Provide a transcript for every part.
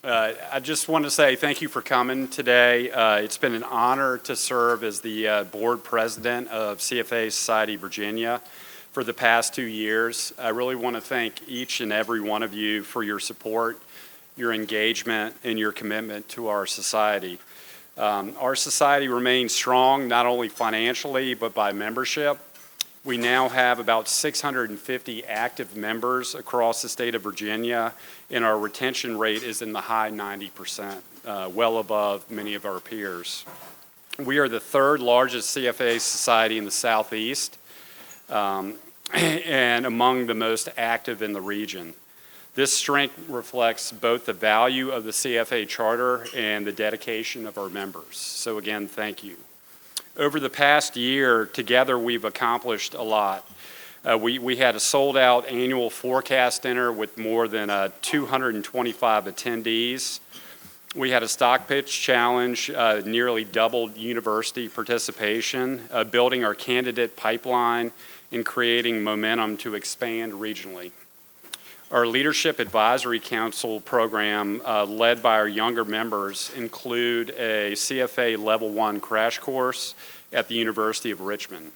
I just want to say thank you for coming today. It's been an honor to serve as the board president of CFA Society Virginia for the past 2 years. I really want to thank each and every one of you for your support, your engagement, and your commitment to our society. Our society remains strong not only financially but by membership. We now have about 650 active members across the state of Virginia, and our retention rate is in the high 90%, well above many of our peers. We are the third largest CFA society in the Southeast and among the most active in the region. This strength reflects both the value of the CFA charter and the dedication of our members. So again, thank you. Over the past year, together we've accomplished a lot. We had a sold-out annual forecast dinner with more than 225 attendees. We had a stock pitch challenge, nearly doubled university participation, building our candidate pipeline and creating momentum to expand regionally. Our Leadership Advisory Council program, led by our younger members, include a CFA Level 1 crash course at the University of Richmond.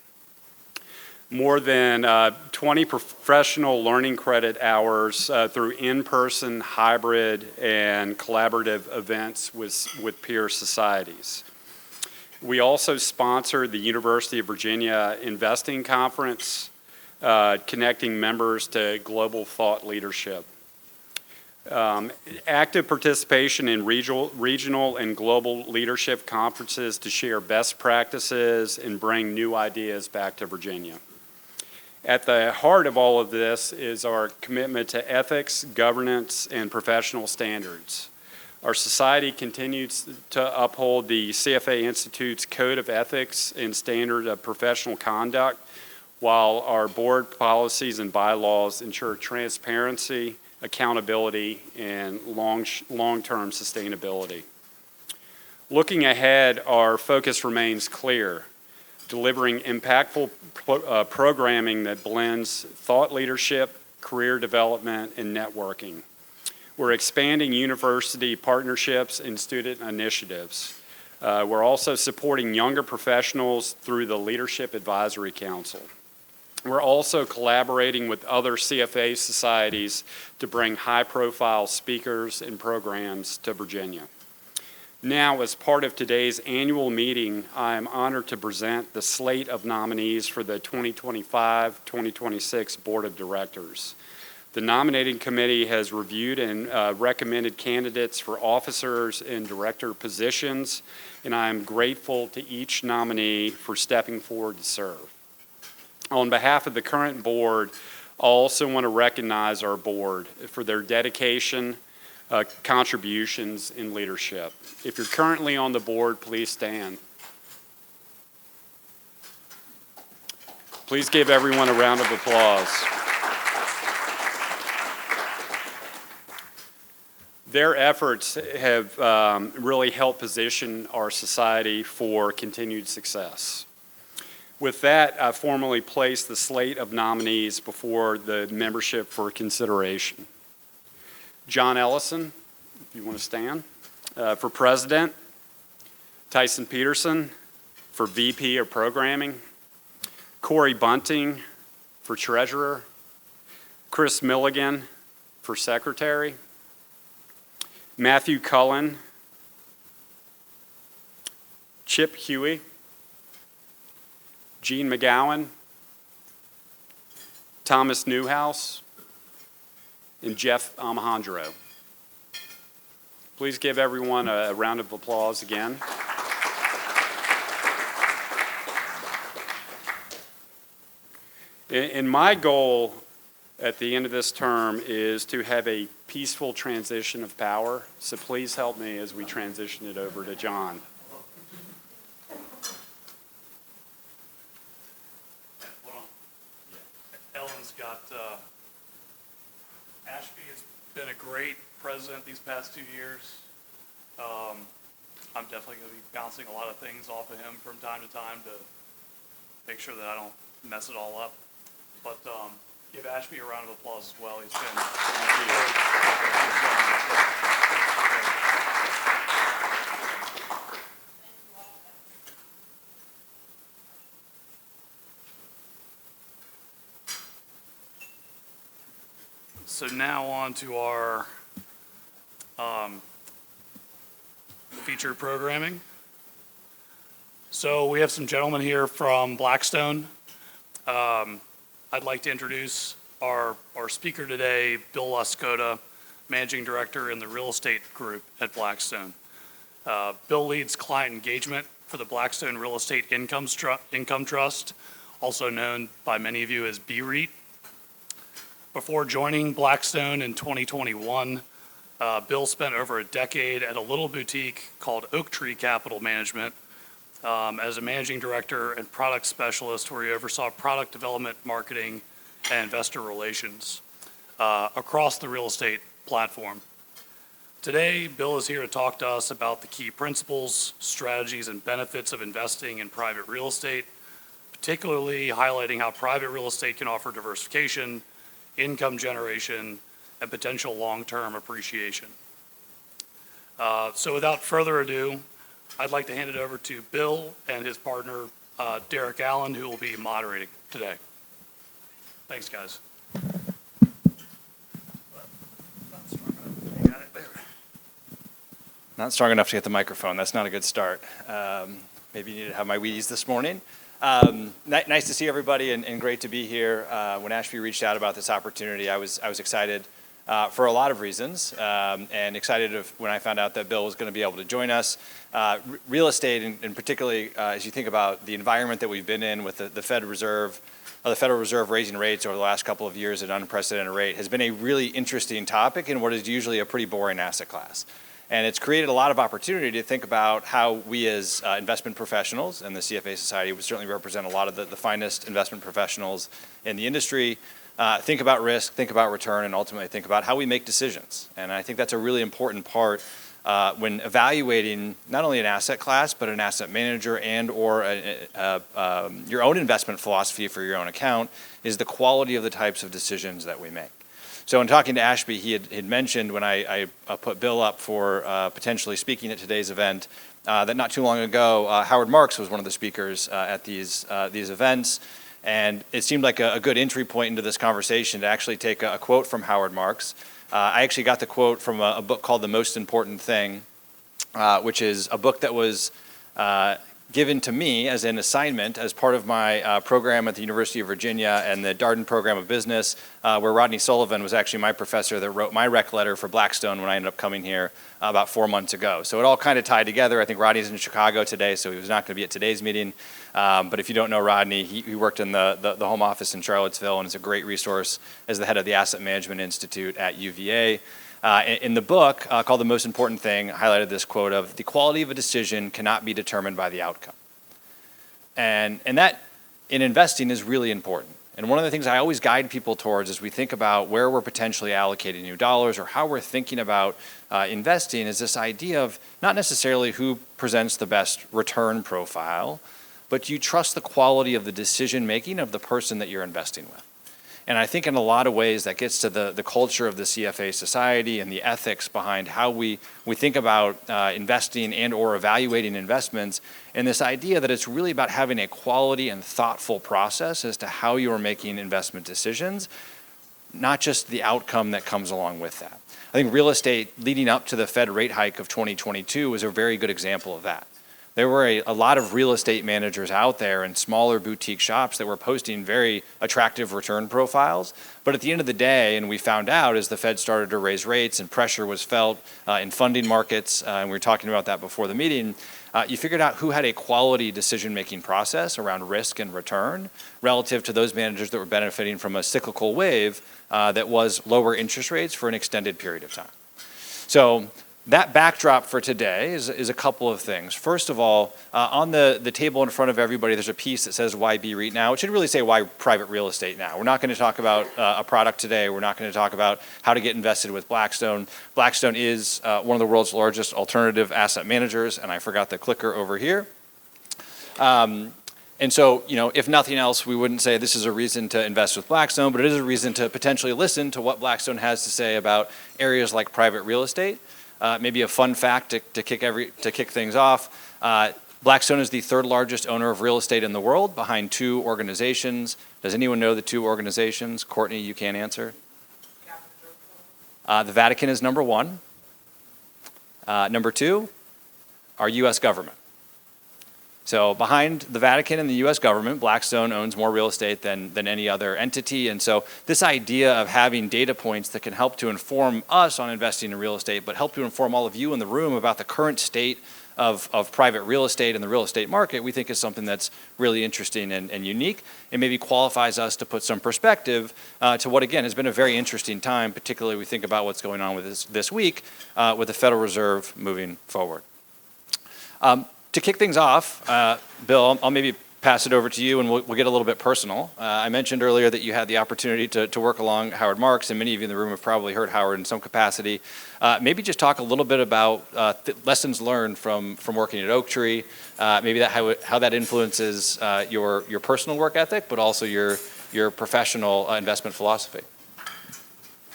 More than 20 professional learning credit hours through in-person, hybrid, and collaborative events with peer societies. We also sponsored the University of Virginia Investing Conference, connecting members to global thought leadership. Active participation in regional and global leadership conferences to share best practices and bring new ideas back to Virginia. At the heart of all of this is our commitment to ethics, governance, and professional standards. Our society continues to uphold the CFA Institute's Code of Ethics and Standard of Professional Conduct, while our board policies and bylaws ensure transparency, accountability, and long-term sustainability. Looking ahead, our focus remains clear, delivering impactful programming that blends thought leadership, career development, and networking. We're expanding university partnerships and student initiatives. We're also supporting younger professionals through the Leadership Advisory Council. We're also collaborating with other CFA societies to bring high-profile speakers and programs to Virginia. Now, as part of today's annual meeting, I am honored to present the slate of nominees for the 2025-2026 Board of Directors. The nominating committee has reviewed and recommended candidates for officers and director positions, and I am grateful to each nominee for stepping forward to serve. On behalf of the current board, I also want to recognize our board for their dedication, contributions, and leadership. If you're currently on the board, please stand. Please give everyone a round of applause. Their efforts have really helped position our society for continued success. With that, I formally place the slate of nominees before the membership for consideration. John Ellison, if you want to stand, for President. Tyson Peterson for VP of Programming. Corey Bunting for Treasurer. Chris Milligan for Secretary. Matthew Cullen. Chip Huey. Gene McGowan, Thomas Newhouse, and Jeff Alejandro. Please give everyone a round of applause again. And my goal at the end of this term is to have a peaceful transition of power, so please help me as we transition it over to John. Ashby has been a great president these past 2 years. I'm definitely going to be bouncing a lot of things off of him from time to time to make sure that I don't mess it all up. But give Ashby a round of applause as well. He's been So now on to our featured programming. So we have some gentlemen here from Blackstone. I'd like to introduce our speaker today, Bill Laskota, Managing Director in the Real Estate Group at Blackstone. Bill leads client engagement for the Blackstone Real Estate Income Trust, also known by many of you as BREIT. Before joining Blackstone in 2021, Bill spent over a decade at a little boutique called Oak Tree Capital Management as a managing director and product specialist, where he oversaw product development, marketing, and investor relations across the real estate platform. Today, Bill is here to talk to us about the key principles, strategies, and benefits of investing in private real estate, particularly highlighting how private real estate can offer diversification, income generation, and potential long-term appreciation. So without further ado, I'd like to hand it over to Bill and his partner, Derek Allen, who will be moderating today. Thanks, guys. Not strong enough to get the microphone. That's not a good start. Maybe you need to have my Wheaties this morning. Nice to see everybody and great to be here. When Ashby reached out about this opportunity, I was excited for a lot of reasons, and excited when I found out that Bill was going to be able to join us. Real estate, and particularly as you think about the environment that we've been in with the Federal Reserve raising rates over the last couple of years at an unprecedented rate, has been a really interesting topic in what is usually a pretty boring asset class. And it's created a lot of opportunity to think about how we as investment professionals, and the CFA Society would certainly represent a lot of the finest investment professionals in the industry, think about risk, think about return, and ultimately think about how we make decisions. And I think that's a really important part when evaluating not only an asset class, but an asset manager and or your own investment philosophy for your own account, is the quality of the types of decisions that we make. So in talking to Ashby, he had mentioned when I put Bill up for potentially speaking at today's event, that not too long ago, Howard Marks was one of the speakers at these events. And it seemed like a good entry point into this conversation to actually take a quote from Howard Marks. I actually got the quote from a book called The Most Important Thing, which is a book that was given to me as an assignment as part of my program at the University of Virginia and the Darden Program of Business, where Rodney Sullivan was actually my professor that wrote my rec letter for Blackstone when I ended up coming here about 4 months ago. So it all kind of tied together. I think Rodney's in Chicago today, so he was not going to be at today's meeting. But if you don't know Rodney, he worked in the home office in Charlottesville and is a great resource as the head of the Asset Management Institute at UVA. In the book called The Most Important Thing, I highlighted this quote of, "The quality of a decision cannot be determined by the outcome." And that in investing is really important. And one of the things I always guide people towards as we think about where we're potentially allocating new dollars or how we're thinking about investing is this idea of not necessarily who presents the best return profile, but do you trust the quality of the decision making of the person that you're investing with? And I think in a lot of ways that gets to the culture of the CFA Society and the ethics behind how we think about investing and or evaluating investments, and this idea that it's really about having a quality and thoughtful process as to how you are making investment decisions, not just the outcome that comes along with that. I think real estate leading up to the Fed rate hike of 2022 was a very good example of that. There were a lot of real estate managers out there in smaller boutique shops that were posting very attractive return profiles. But at the end of the day, and we found out as the Fed started to raise rates and pressure was felt in funding markets, and we were talking about that before the meeting, you figured out who had a quality decision-making process around risk and return relative to those managers that were benefiting from a cyclical wave that was lower interest rates for an extended period of time. So that backdrop for today is a couple of things. First of all, on the table in front of everybody, there's a piece that says why BREIT now. It should really say why private real estate now. We're not going to talk about a product today. We're not going to talk about how to get invested with Blackstone. Blackstone is one of the world's largest alternative asset managers, and I forgot the clicker over here. And so, if nothing else, we wouldn't say this is a reason to invest with Blackstone, but it is a reason to potentially listen to what Blackstone has to say about areas like private real estate. Maybe a fun fact to kick things off. Blackstone is the third largest owner of real estate in the world, behind two organizations. Does anyone know the two organizations? Courtney, you can't answer. The Vatican is number one. Number two, our U.S. government. So behind the Vatican and the U.S. government, Blackstone owns more real estate than any other entity. And so this idea of having data points that can help to inform us on investing in real estate, but help to inform all of you in the room about the current state of private real estate and the real estate market, we think is something that's really interesting and unique. It maybe qualifies us to put some perspective to what, again, has been a very interesting time, particularly we think about what's going on with this week with the Federal Reserve moving forward. To kick things off, Bill, I'll maybe pass it over to you and we'll get a little bit personal. I mentioned earlier that you had the opportunity to work along Howard Marks, and many of you in the room have probably heard Howard in some capacity. Maybe just talk a little bit about lessons learned from working at Oaktree, maybe how that influences your personal work ethic, but also your professional investment philosophy.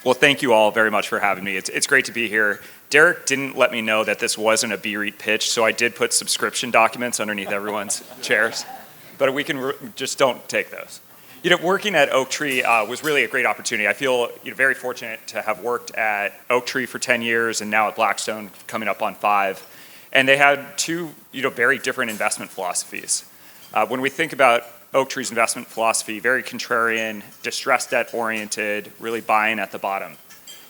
Well, thank you all very much for having me. It's great to be here. Derek didn't let me know that this wasn't a BREIT pitch, so I did put subscription documents underneath everyone's chairs, but we can just don't take those. Working at Oaktree was really a great opportunity. I feel very fortunate to have worked at Oaktree for 10 years and now at Blackstone coming up on 5. And they had two very different investment philosophies. When we think about Oaktree's investment philosophy, very contrarian, distressed debt oriented, really buying at the bottom.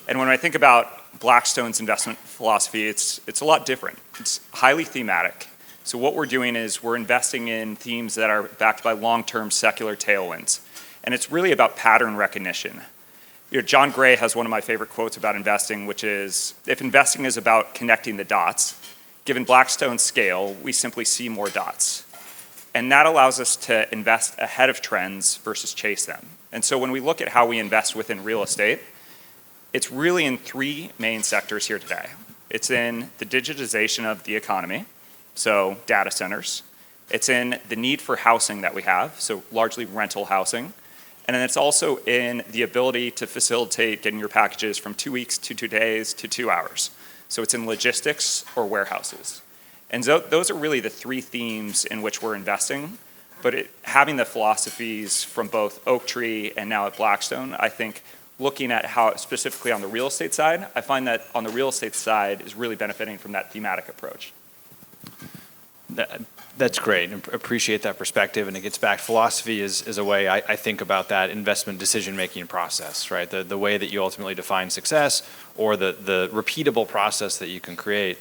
And when I think about Blackstone's investment philosophy, it's a lot different. It's highly thematic. So what we're doing is we're investing in themes that are backed by long-term secular tailwinds. And it's really about pattern recognition. John Gray has one of my favorite quotes about investing, which is, if investing is about connecting the dots, given Blackstone's scale, we simply see more dots. And that allows us to invest ahead of trends versus chase them. And so when we look at how we invest within real estate, it's really in 3 main sectors here today. It's in the digitization of the economy, so data centers. It's in the need for housing that we have, so largely rental housing. And then it's also in the ability to facilitate getting your packages from 2 weeks to 2 days to 2 hours. So it's in logistics or warehouses. And so those are really the 3 themes in which we're investing. But having the philosophies from both Oaktree and now at Blackstone, I think looking at how specifically on the real estate side, I find that on the real estate side is really benefiting from that thematic approach. That's great. Appreciate that perspective. And it gets back, philosophy is a way I think about that investment decision-making process, right? The way that you ultimately define success or the repeatable process that you can create.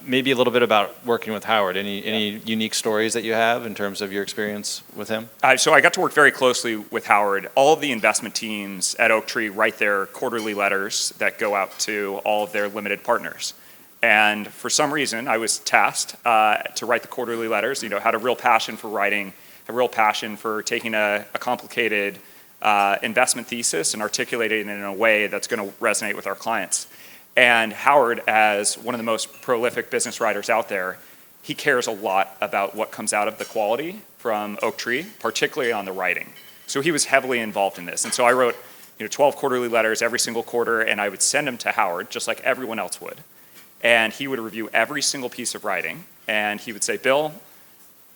Maybe a little bit about working with Howard. Any unique stories that you have in terms of your experience with him? So I got to work very closely with Howard. All of the investment teams at Oaktree write their quarterly letters that go out to all of their limited partners. And for some reason, I was tasked to write the quarterly letters. Had a real passion for writing, a real passion for taking a complicated investment thesis and articulating it in a way that's going to resonate with our clients. And Howard, as one of the most prolific business writers out there, he cares a lot about what comes out of the quality from Oaktree, particularly on the writing. So he was heavily involved in this. And so I wrote 12 quarterly letters every single quarter, and I would send them to Howard, just like everyone else would. And he would review every single piece of writing, and he would say, Bill,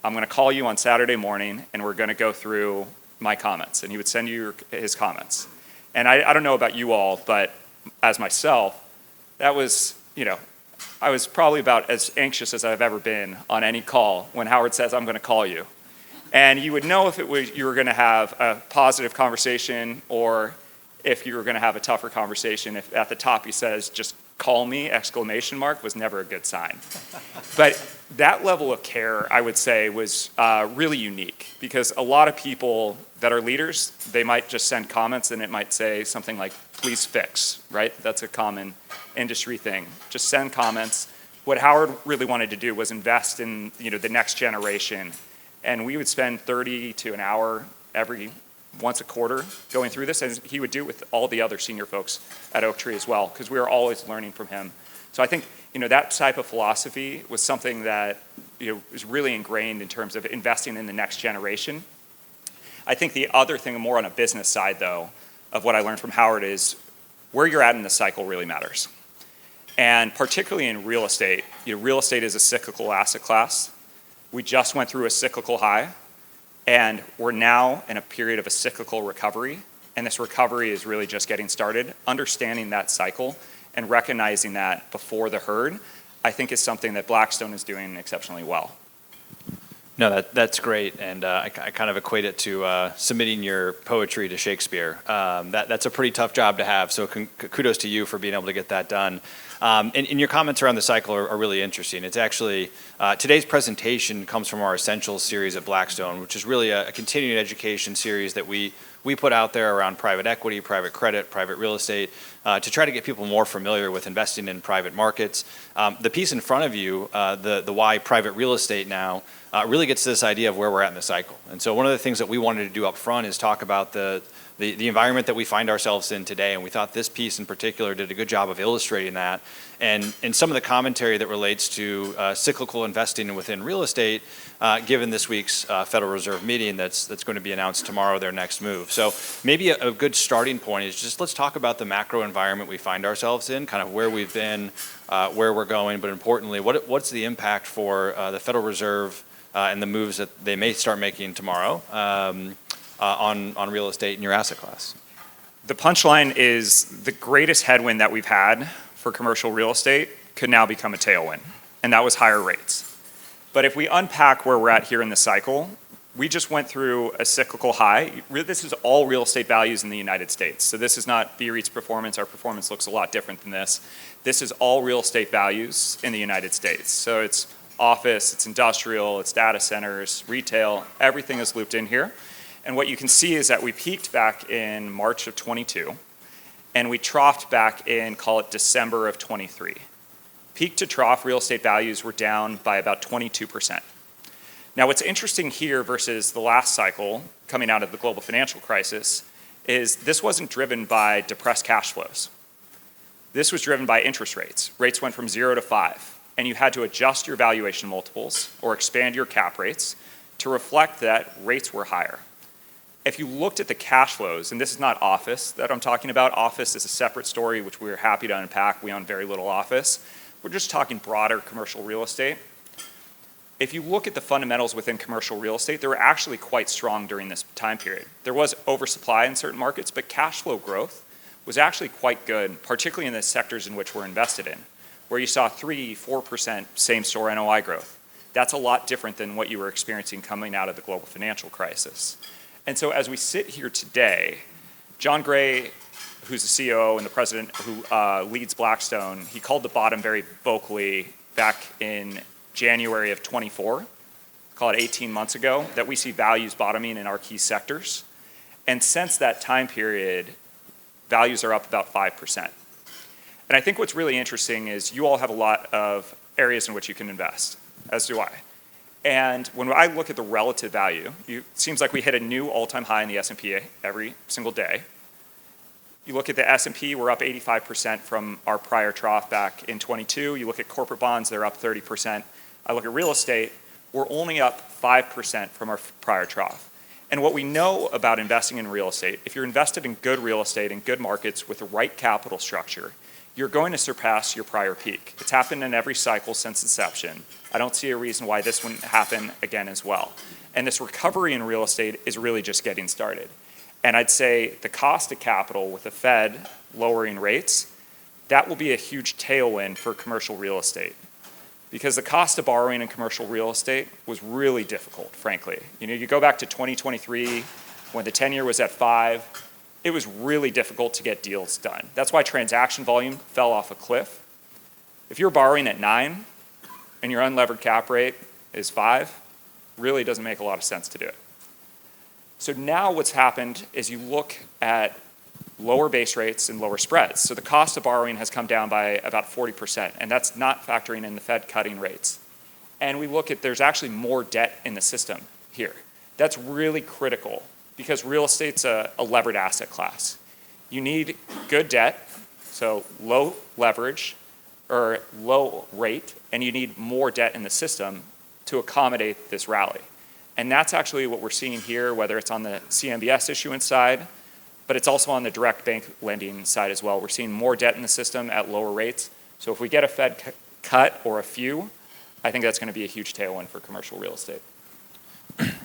I'm going to call you on Saturday morning, and we're going to go through my comments. And he would send you his comments. And I don't know about you all, but as myself, that was, I was probably about as anxious as I've ever been on any call when Howard says, I'm going to call you. And you would know if you were going to have a positive conversation or if you were going to have a tougher conversation. If at the top he says, just call me, ! Was never a good sign. But that level of care, I would say, was really unique because a lot of people that are leaders, they might just send comments and it might say something like, please fix, right? That's a common industry thing. Just send comments. What Howard really wanted to do was invest in the next generation. And we would spend 30 to an hour once a quarter going through this, and he would do it with all the other senior folks at Oaktree as well, because we were always learning from him. So I think that type of philosophy was something that is really ingrained in terms of investing in the next generation. I think the other thing, more on a business side though, of what I learned from Howard is where you're at in the cycle really matters. And particularly in real estate is a cyclical asset class. We just went through a cyclical high, and we're now in a period of a cyclical recovery. and this recovery is really just getting started. Understanding that cycle and recognizing that before the herd, I think is something that Blackstone is doing exceptionally well. No, that's great, and I kind of equate it to submitting your poetry to Shakespeare. That's a pretty tough job to have, so kudos to you for being able to get that done. And your comments around the cycle are really interesting. It's actually, today's presentation comes from our Essentials series at Blackstone, which is really a continuing education series that we put out there around private equity, private credit, private real estate, to try to get people more familiar with investing in private markets. The piece in front of you, the why private real estate now, really gets to this idea of where we're at in the cycle. And so one of the things that we wanted to do up front is talk about the environment that we find ourselves in today, and we thought this piece in particular did a good job of illustrating that. And some of the commentary that relates to cyclical investing within real estate, given this week's Federal Reserve meeting that's going to be announced tomorrow, their next move. So maybe a good starting point is just let's talk about the macro environment we find ourselves in, kind of where we've been, where we're going, but importantly, what's the impact for the Federal Reserve and the moves that they may start making tomorrow on real estate in your asset class? The punchline is the greatest headwind that we've had for commercial real estate could now become a tailwind, and that was higher rates. But if we unpack where we're at here in the cycle, we just went through a cyclical high. This is all real estate values in the United States. So this is not BREIT's performance. Our performance looks a lot different than this. This is all real estate values in the United States. So it's office, it's industrial, it's data centers, retail, everything is looped in here. And what you can see is that we peaked back in March of 22, and we troughed back in, call it December of 23. Peak to trough real estate values were down by about 22%. Now what's interesting here versus the last cycle coming out of the global financial crisis is this wasn't driven by depressed cash flows. This was driven by interest rates. Rates went from 0 to 5, and you had to adjust your valuation multiples or expand your cap rates to reflect that rates were higher. If you looked at the cash flows, and this is not office that I'm talking about, office is a separate story which we're happy to unpack. We own very little office. We're just talking broader commercial real estate. If you look at the fundamentals within commercial real estate, they were actually quite strong during this time period. There was oversupply in certain markets, but cash flow growth was actually quite good, particularly in the sectors in which we're invested in, where you saw 3-4% same-store NOI growth. That's a lot different than what you were experiencing coming out of the global financial crisis. And so as we sit here today, John Gray, who's the CEO and the president who leads Blackstone, he called the bottom very vocally back in January of 24, call it 18 months ago, that we see values bottoming in our key sectors. And since that time period, values are up about 5%. And I think what's really interesting is you all have a lot of areas in which you can invest, as do I. And when I look at the relative value, it seems like we hit a new all-time high in the S&P every single day. You look at the S&P, we're up 85% from our prior trough back in 22. You look at corporate bonds, they're up 30%. I look at real estate, we're only up 5% from our prior trough. And what we know about investing in real estate, if you're invested in good real estate in good markets with the right capital structure, you're going to surpass your prior peak. It's happened in every cycle since inception. I don't see a reason why this wouldn't happen again as well. And this recovery in real estate is really just getting started. And I'd say the cost of capital with the Fed lowering rates, that will be a huge tailwind for commercial real estate. Because the cost of borrowing in commercial real estate was really difficult, frankly. You go back to 2023, when the 10-year was at 5, it was really difficult to get deals done. That's why transaction volume fell off a cliff. If you're borrowing at 9 and your unlevered cap rate is 5, really doesn't make a lot of sense to do it. So now what's happened is you look at lower base rates and lower spreads. So the cost of borrowing has come down by about 40%, and that's not factoring in the Fed cutting rates. And we look at there's actually more debt in the system here. That's really critical because real estate's a levered asset class. You need good debt, so low leverage or low rate, and you need more debt in the system to accommodate this rally. And that's actually what we're seeing here, whether it's on the CMBS issuance side, but it's also on the direct bank lending side as well. We're seeing more debt in the system at lower rates. So if we get a Fed cut or a few, I think that's going to be a huge tailwind for commercial real estate.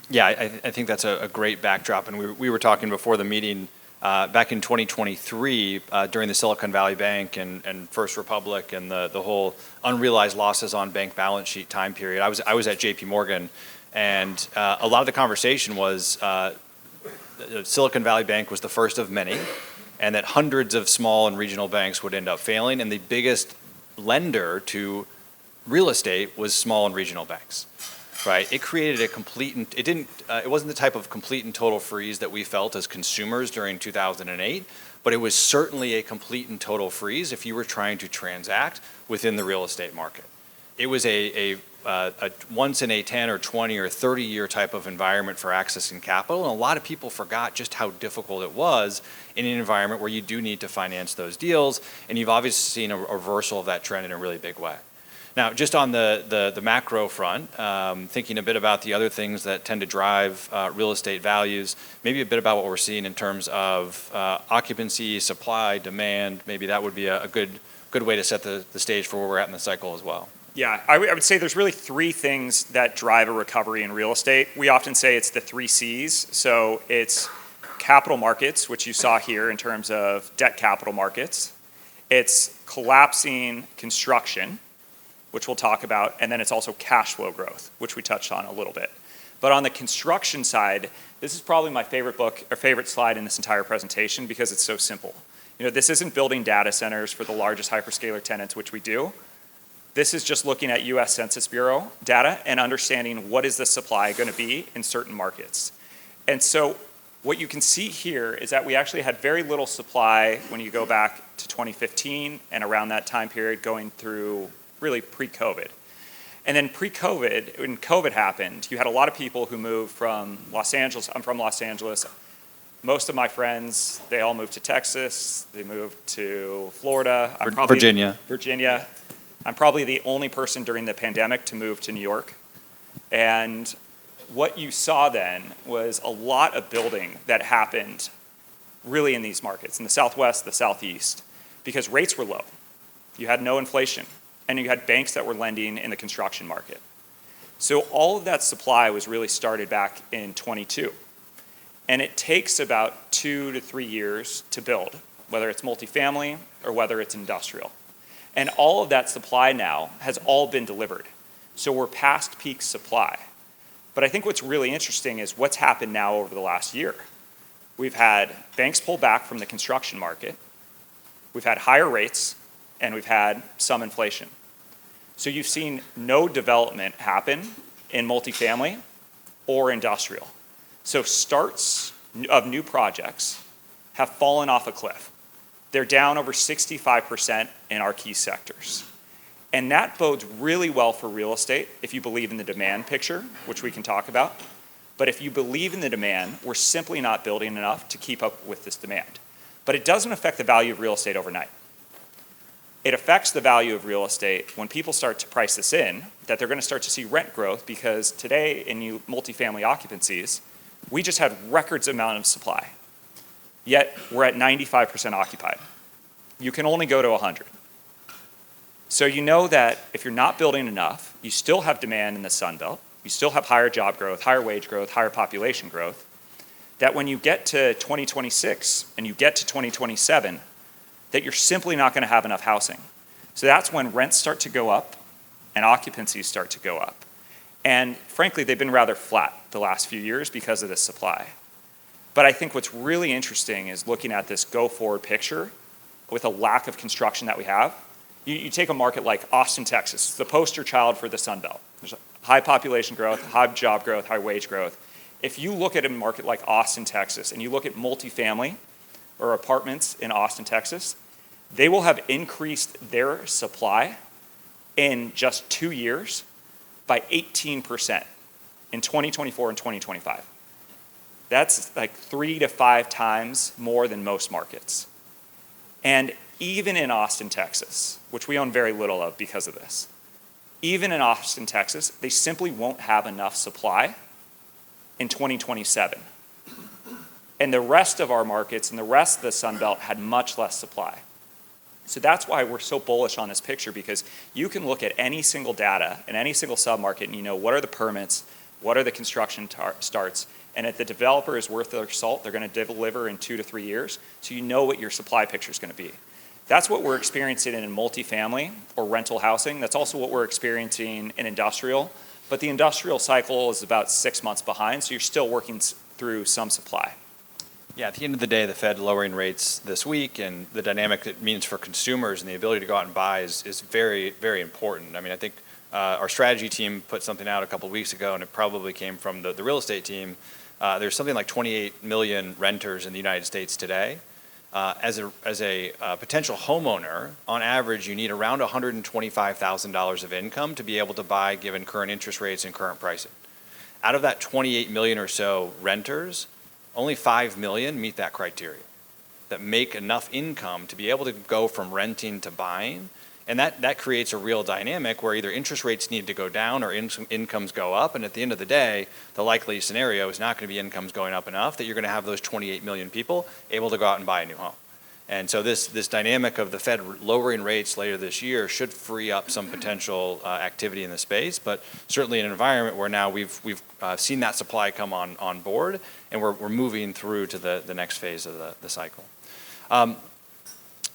Yeah, I think that's a great backdrop. And we were talking before the meeting Back in 2023, during the Silicon Valley Bank and First Republic and the whole unrealized losses on bank balance sheet time period, I was at JP Morgan, and a lot of the conversation was Silicon Valley Bank was the first of many, and that hundreds of small and regional banks would end up failing, and the biggest lender to real estate was small and regional banks. Right, it created a complete, it wasn't the type of complete and total freeze that we felt as consumers during 2008, but it was certainly a complete and total freeze if you were trying to transact within the real estate market. It was a once in a 10 or 20 or 30 year type of environment for accessing capital, and a lot of people forgot just how difficult it was in an environment where you do need to finance those deals, and you've obviously seen a reversal of that trend in a really big way. Now, just on the macro front, thinking a bit about the other things that tend to drive real estate values, maybe a bit about what we're seeing in terms of occupancy, supply, demand, maybe that would be a good way to set the stage for where we're at in the cycle as well. Yeah, I would say there's really three things that drive a recovery in real estate. We often say it's the 3 C's. So it's capital markets, which you saw here in terms of debt capital markets. It's collapsing construction, which we'll talk about, and then it's also cash flow growth, which we touched on a little bit. But on the construction side, this is probably my favorite book or favorite slide in this entire presentation because it's so simple. You know, this isn't building data centers for the largest hyperscaler tenants, which we do. This is just looking at US Census Bureau data and understanding what is the supply going to be in certain markets. And so what you can see here is that we actually had very little supply when you go back to 2015 and around that time period going through really pre-COVID. And then pre-COVID, when COVID happened, you had a lot of people who moved from Los Angeles. I'm from Los Angeles. Most of my friends, they all moved to Texas. They moved to Florida. Virginia. I'm probably the only person during the pandemic to move to New York. And what you saw then was a lot of building that happened really in these markets, in the Southwest, the Southeast, because rates were low. You had no inflation. And you had banks that were lending in the construction market. So all of that supply was really started back in 22. And it takes about 2 to 3 years to build, whether it's multifamily or whether it's industrial. And all of that supply now has all been delivered. So we're past peak supply. But I think what's really interesting is what's happened now over the last year. We've had banks pull back from the construction market. We've had higher rates. And we've had some inflation. So you've seen no development happen in multifamily or industrial. So starts of new projects have fallen off a cliff. They're down over 65% in our key sectors. And that bodes really well for real estate if you believe in the demand picture, which we can talk about. But if you believe in the demand, we're simply not building enough to keep up with this demand. But it doesn't affect the value of real estate overnight. It affects the value of real estate when people start to price this in, that they're going to start to see rent growth because today in multifamily occupancies, we just had records amount of supply. Yet we're at 95% occupied. You can only go to 100. So you know that if you're not building enough, you still have demand in the Sun Belt, you still have higher job growth, higher wage growth, higher population growth, that when you get to 2026 and you get to 2027, that you're simply not going to have enough housing. So that's when rents start to go up and occupancies start to go up. And frankly, they've been rather flat the last few years because of this supply. But I think what's really interesting is looking at this go-forward picture with a lack of construction that we have. You take a market like Austin, Texas, it's the poster child for the Sun Belt. There's high population growth, high job growth, high wage growth. If you look at a market like Austin, Texas, and you look at multifamily or apartments in Austin, Texas, they will have increased their supply in just 2 years by 18% in 2024 and 2025. That's like 3 to 5 times more than most markets. And even in Austin, Texas, which we own very little of because of this, even in Austin, Texas, they simply won't have enough supply in 2027. And the rest of our markets and the rest of the Sun Belt had much less supply. So that's why we're so bullish on this picture, because you can look at any single data in any single submarket and you know what are the permits, what are the construction starts, and if the developer is worth their salt, they're going to deliver in 2 to 3 years, so you know what your supply picture is going to be. That's what we're experiencing in multifamily or rental housing. That's also what we're experiencing in industrial, but the industrial cycle is about 6 months behind, so you're still working through some supply. Yeah, at the end of the day, the Fed lowering rates this week and the dynamic it means for consumers and the ability to go out and buy is very, very important. I mean, I think our strategy team put something out a couple of weeks ago, and it probably came from the real estate team. There's something like 28 million renters in the United States today. As a potential homeowner, on average, you need around $125,000 of income to be able to buy given current interest rates and current pricing. Out of that 28 million or so renters, only 5 million meet that criteria, that make enough income to be able to go from renting to buying. And that creates a real dynamic where either interest rates need to go down or incomes go up. And at the end of the day, the likely scenario is not going to be incomes going up enough that you're going to have those 28 million people able to go out and buy a new home. And so this dynamic of the Fed lowering rates later this year should free up some potential activity in the space, but certainly in an environment where now we've seen that supply come on board, and we're moving through to the next phase of the cycle.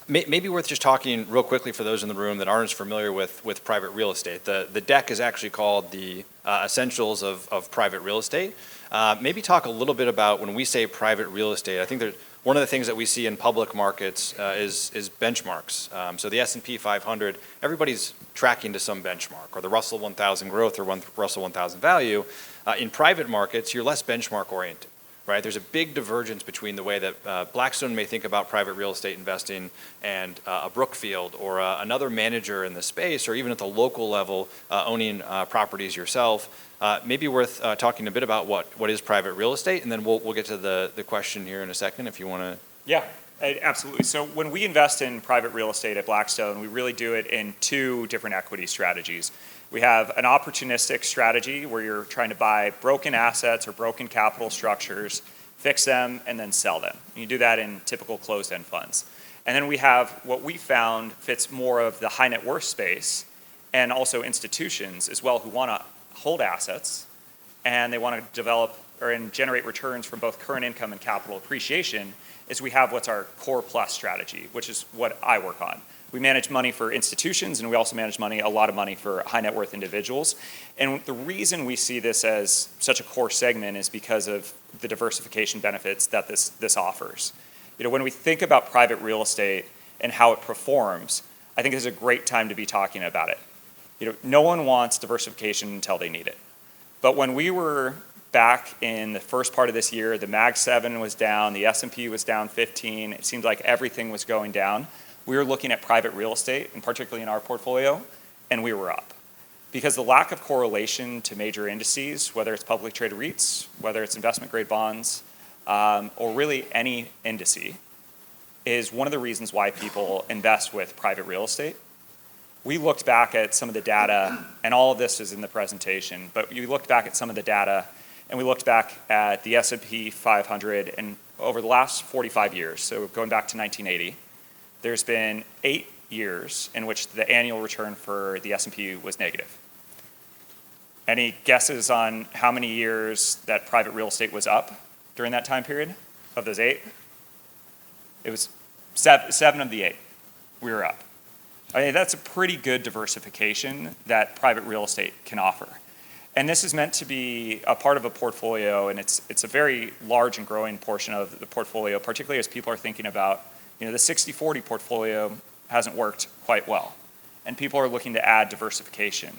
Maybe worth just talking real quickly for those in the room that aren't as familiar with private real estate. The deck is actually called the Essentials of Private Real Estate. Maybe talk a little bit about when we say private real estate. I think there's one of the things that we see in public markets is benchmarks. So the S&P 500, everybody's tracking to some benchmark, or the Russell 1000 growth or Russell 1000 value. In private markets, you're less benchmark oriented. Right? There's a big divergence between the way that Blackstone may think about private real estate investing and a Brookfield or another manager in the space, or even at the local level owning properties yourself. Maybe worth talking a bit about what is private real estate, and then we'll get to the question here in a second if you want to. Yeah, absolutely. So when we invest in private real estate at Blackstone, we really do it in 2 different equity strategies. We have an opportunistic strategy where you're trying to buy broken assets or broken capital structures, fix them, and then sell them. You do that in typical closed-end funds. And then we have what we found fits more of the high net worth space, and also institutions as well who want to hold assets, and they want to develop and generate returns from both current income and capital appreciation, is we have what's our Core Plus strategy, which is what I work on. We manage money for institutions, and we also manage a lot of money for high net worth individuals. And the reason we see this as such a core segment is because of the diversification benefits that this offers. When we think about private real estate and how it performs, I think this is a great time to be talking about it. No one wants diversification until they need it. But when we were back in the first part of this year, the Mag 7 was down, the S&P was down 15, it seemed like everything was going down. We were looking at private real estate, and particularly in our portfolio, and we were up. Because the lack of correlation to major indices, whether it's publicly traded REITs, whether it's investment grade bonds, or really any indice, is one of the reasons why people invest with private real estate. We looked back at some of the data, and all of this is in the presentation, but we looked back at some of the data, and we looked back at the S&P 500, and over the last 45 years, so going back to 1980, there's been 8 years in which the annual return for the S&P was negative. Any guesses on how many years that private real estate was up during that time period of those 8? It was 7 of the 8. We were up. I mean, that's a pretty good diversification that private real estate can offer. And this is meant to be a part of a portfolio, and it's a very large and growing portion of the portfolio, particularly as people are thinking about, the 60-40 portfolio hasn't worked quite well, and people are looking to add diversification.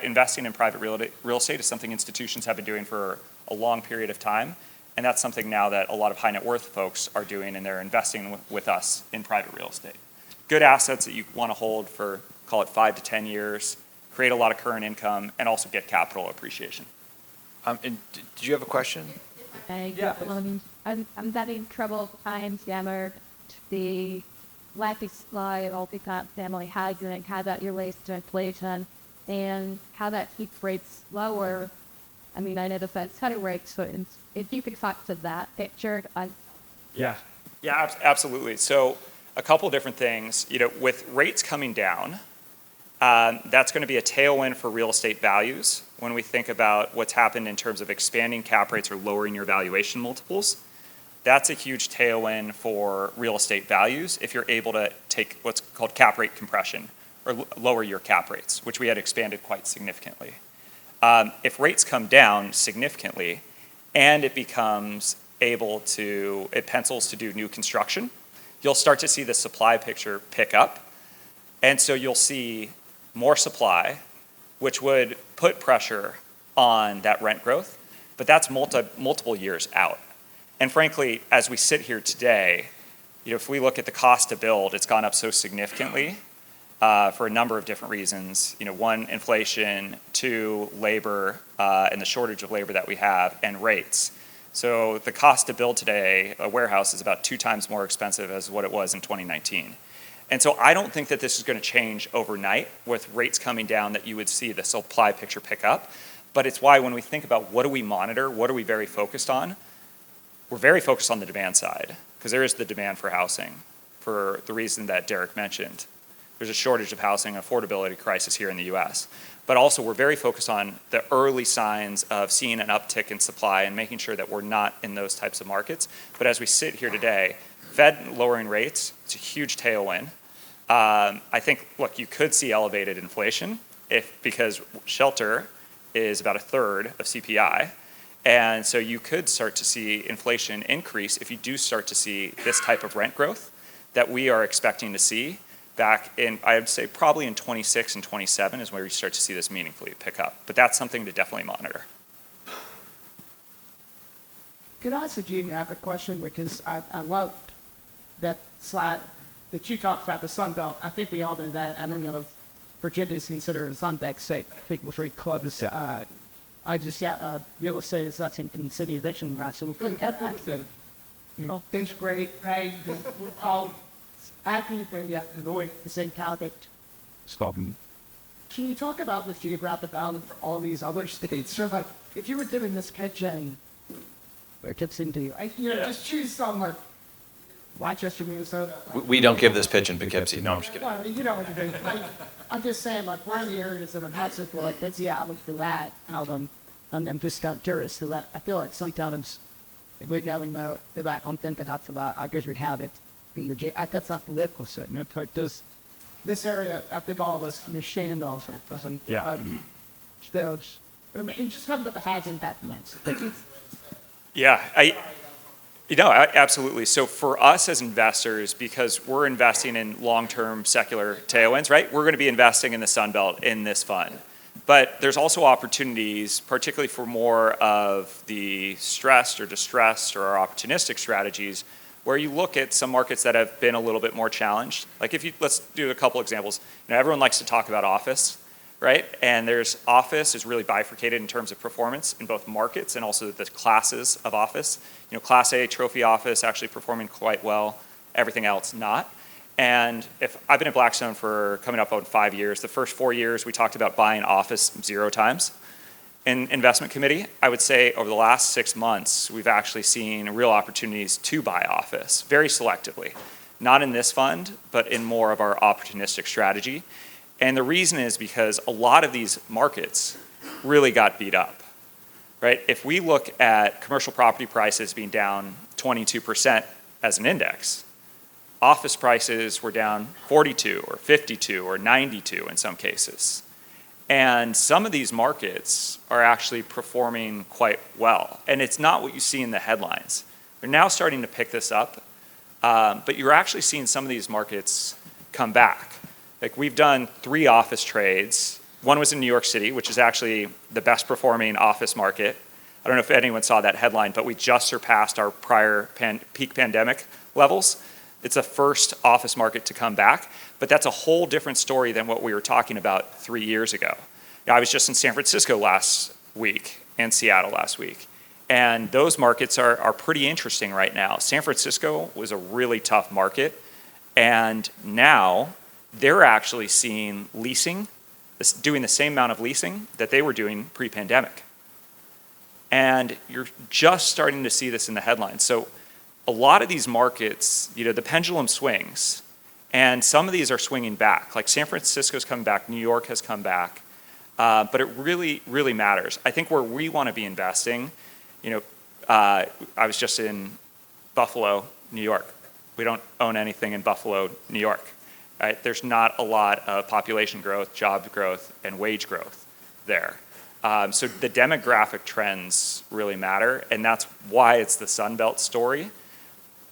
Investing in private real estate is something institutions have been doing for a long period of time, and that's something now that a lot of high net worth folks are doing, and they're investing with us in private real estate. Good assets that you want to hold for, call it 5 to 10 years, create a lot of current income, and also get capital appreciation. And did you have a question? Yeah. I'm having trouble times gathered the lack of supply of multi-family housing and how that relates to inflation and how that keeps rates lower. I mean, I know the Fed's cutting rates, so if you could talk to that picture. Yeah, absolutely. So a couple different things. With rates coming down, That's going to be a tailwind for real estate values when we think about what's happened in terms of expanding cap rates or lowering your valuation multiples. That's a huge tailwind for real estate values if you're able to take what's called cap rate compression or lower your cap rates, which we had expanded quite significantly. If rates come down significantly and it pencils to do new construction, you'll start to see the supply picture pick up. And so you'll see more supply, which would put pressure on that rent growth, but that's multiple years out. And frankly, as we sit here today, if we look at the cost to build, it's gone up so significantly for a number of different reasons. One, inflation, two, labor, and the shortage of labor that we have, and rates. So the cost to build today, a warehouse, is about 2 times more expensive as what it was in 2019. And so I don't think that this is going to change overnight with rates coming down, that you would see the supply picture pick up. But it's why when we think about what do we monitor, what are we very focused on, we're very focused on the demand side, because there is the demand for housing for the reason that Derek mentioned. There's a shortage of housing, affordability crisis here in the US. But also we're very focused on the early signs of seeing an uptick in supply and making sure that we're not in those types of markets. But as we sit here today, Fed lowering rates, it's a huge tailwind. I think, look, you could see elevated inflation because shelter is about 1/3 of CPI. And so you could start to see inflation increase if you do start to see this type of rent growth that we are expecting to see back in, I would say probably in 26 and 27 is where you start to see this meaningfully pick up. But that's something to definitely monitor. Could I ask you a question, because I love that slide that you talked about, the Sun Belt. I think we all do that. I don't know if Virginia is considered a Sun Belt state. I think we're very close. I just got real estate is not in the city eviction, right? So we couldn't have that. Things are great, right? We're all happy when you have to avoid the same topic. Can you talk about the geographic balance for all these other states? So, like, if you were doing this pitching, where tips into you, just choose some, like, Rochester, Minnesota. We don't give this pitch in Poughkeepsie. No, I'm just kidding. Well, you know what you're doing. Like, I'm just saying, like, one of the areas of Manhattan where, like, that's, I look for that album. I'm just curious to that. I feel like sometimes we're having the back on thinking that's about, I guess we'd have it. That's not political, certainly. But this area, I think all of us understand also. Yeah. Just talk about the housing patterns. Yeah, absolutely. So for us as investors, because we're investing in long-term secular tailwinds, right? We're going to be investing in the Sun Belt in this fund. But there's also opportunities, particularly for more of the stressed or distressed or opportunistic strategies, where you look at some markets that have been a little bit more challenged. Like let's do a couple examples. Everyone likes to talk about office, right? And office is really bifurcated in terms of performance in both markets and also the classes of office. Class A trophy office actually performing quite well, everything else not. And if I've been at Blackstone for coming up on 5 years, the first 4 years we talked about buying office 0 times. In investment committee, I would say over the last 6 months, we've actually seen real opportunities to buy office very selectively. Not in this fund, but in more of our opportunistic strategy. And the reason is because a lot of these markets really got beat up, right? If we look at commercial property prices being down 22% as an index, office prices were down 42 or 52 or 92 in some cases. And some of these markets are actually performing quite well. And it's not what you see in the headlines. They're now starting to pick this up, but you're actually seeing some of these markets come back. Like, we've done 3 office trades. One was in New York City, which is actually the best performing office market. I don't know if anyone saw that headline, but we just surpassed our prior peak pandemic levels. It's the first office market to come back, but that's a whole different story than what we were talking about 3 years ago. I was just in San Francisco last week and Seattle last week, and those markets are pretty interesting right now. San Francisco was a really tough market, and now they're actually seeing leasing, doing the same amount of leasing that they were doing pre-pandemic. And you're just starting to see this in the headlines. So a lot of these markets, the pendulum swings, And some of these are swinging back. Like San Francisco's come back, New York has come back. But it really, really matters. I think where we want to be investing, I was just in Buffalo, New York. We don't own anything in Buffalo, New York. Right? There's not a lot of population growth, job growth, and wage growth there. So the demographic trends really matter, and that's why it's the Sun Belt story.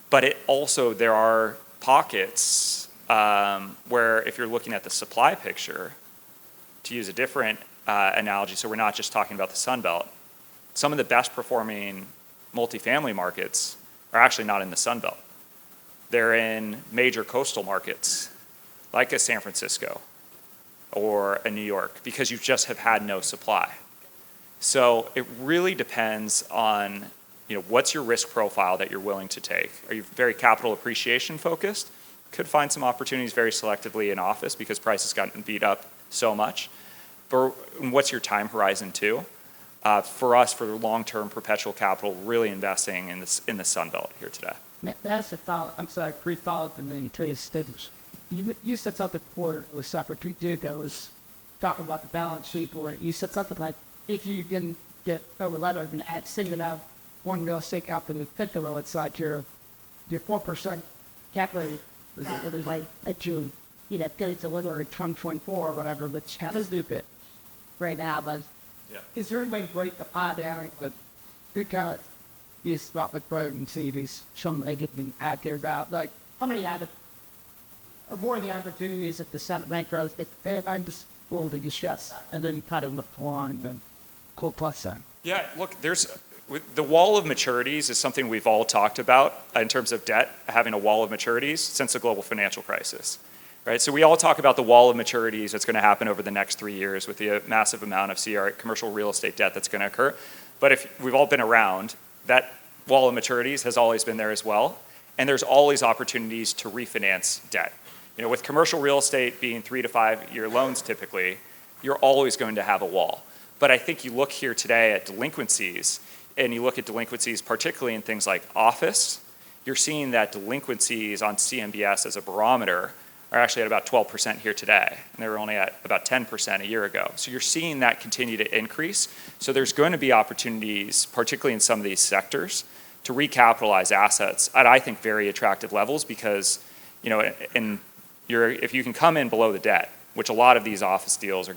But it also, there are pockets where if you're looking at the supply picture, to use a different analogy, so we're not just talking about the Sun Belt, some of the best performing multifamily markets are actually not in the Sun Belt. They're in major coastal markets, like a San Francisco or a New York, because you just have had no supply. So it really depends on, what's your risk profile that you're willing to take? Are you very capital appreciation focused? Could find some opportunities very selectively in office because prices gotten beat up so much. But what's your time horizon too? For us, for long-term perpetual capital, really investing in the Sun Belt here today. That's a thought. I'm sorry, pre-thought and then to his statements. You said something before with Socrates Duke that was talking about the balance sheet, or you said something like, if you didn't get over letter and add single out one real estate out to the particular, it's like your 4% cap rate was like at June, get it delivered in 2024 or whatever, but how does do it right now? But is there any way to break the pie down? But good kind of use about the road and see these some they get me out there about like how many other or more of the opportunities at the Senate bank growth that I'm just willing to discuss and then kind of look on and cool plus sign. Yeah, look, the wall of maturities is something we've all talked about in terms of debt, having a wall of maturities since the global financial crisis, right? So we all talk about the wall of maturities that's going to happen over the next 3 years with the massive amount of commercial real estate debt that's going to occur. But if we've all been around, that wall of maturities has always been there as well. And there's always opportunities to refinance debt. With commercial real estate being 3 to 5 year loans typically, you're always going to have a wall. But I think you look here today at delinquencies, and you look at delinquencies particularly in things like office, you're seeing that delinquencies on CMBS as a barometer are actually at about 12% here today. And they were only at about 10% a year ago. So you're seeing that continue to increase. So there's going to be opportunities, particularly in some of these sectors, to recapitalize assets at, I think, very attractive levels because, if you can come in below the debt, which a lot of these office deals you're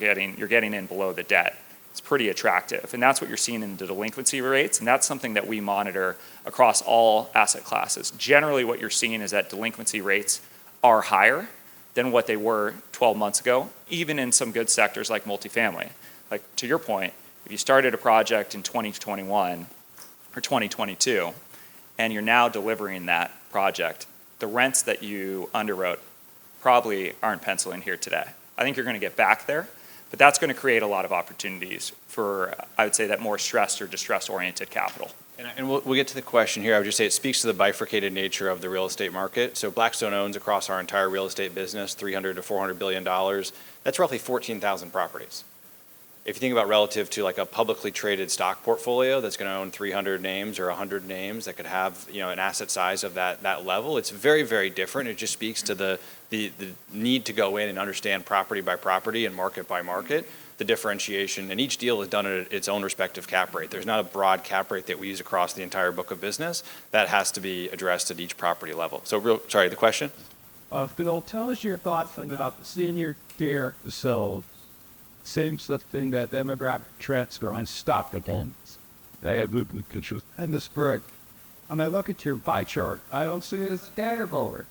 getting in below the debt, it's pretty attractive. And that's what you're seeing in the delinquency rates, and that's something that we monitor across all asset classes. Generally, what you're seeing is that delinquency rates are higher than what they were 12 months ago, even in some good sectors like multifamily. Like, to your point, if you started a project in 2021 or 2022, and you're now delivering that project, the rents that you underwrote probably aren't penciling here today. I think you're going to get back there, but that's going to create a lot of opportunities for, I would say, that more stressed or distress-oriented capital. And we'll get to the question here. I would just say it speaks to the bifurcated nature of the real estate market. So Blackstone owns across our entire real estate business $300 to $400 billion. That's roughly 14,000 properties. If you think about relative to like a publicly traded stock portfolio that's going to own 300 names or 100 names that could have an asset size of that level, it's very, very different. It just speaks to the need to go in and understand property by property and market by market, the differentiation. And each deal is done at its own respective cap rate. There's not a broad cap rate that we use across the entire book of business. That has to be addressed at each property level. So sorry, the question? Phil, tell us your thoughts about the senior care facilities. Seems the thing that demographic trends are unstopped again. They have movement control and the spread. When I look at your pie chart, I don't see it as terrible.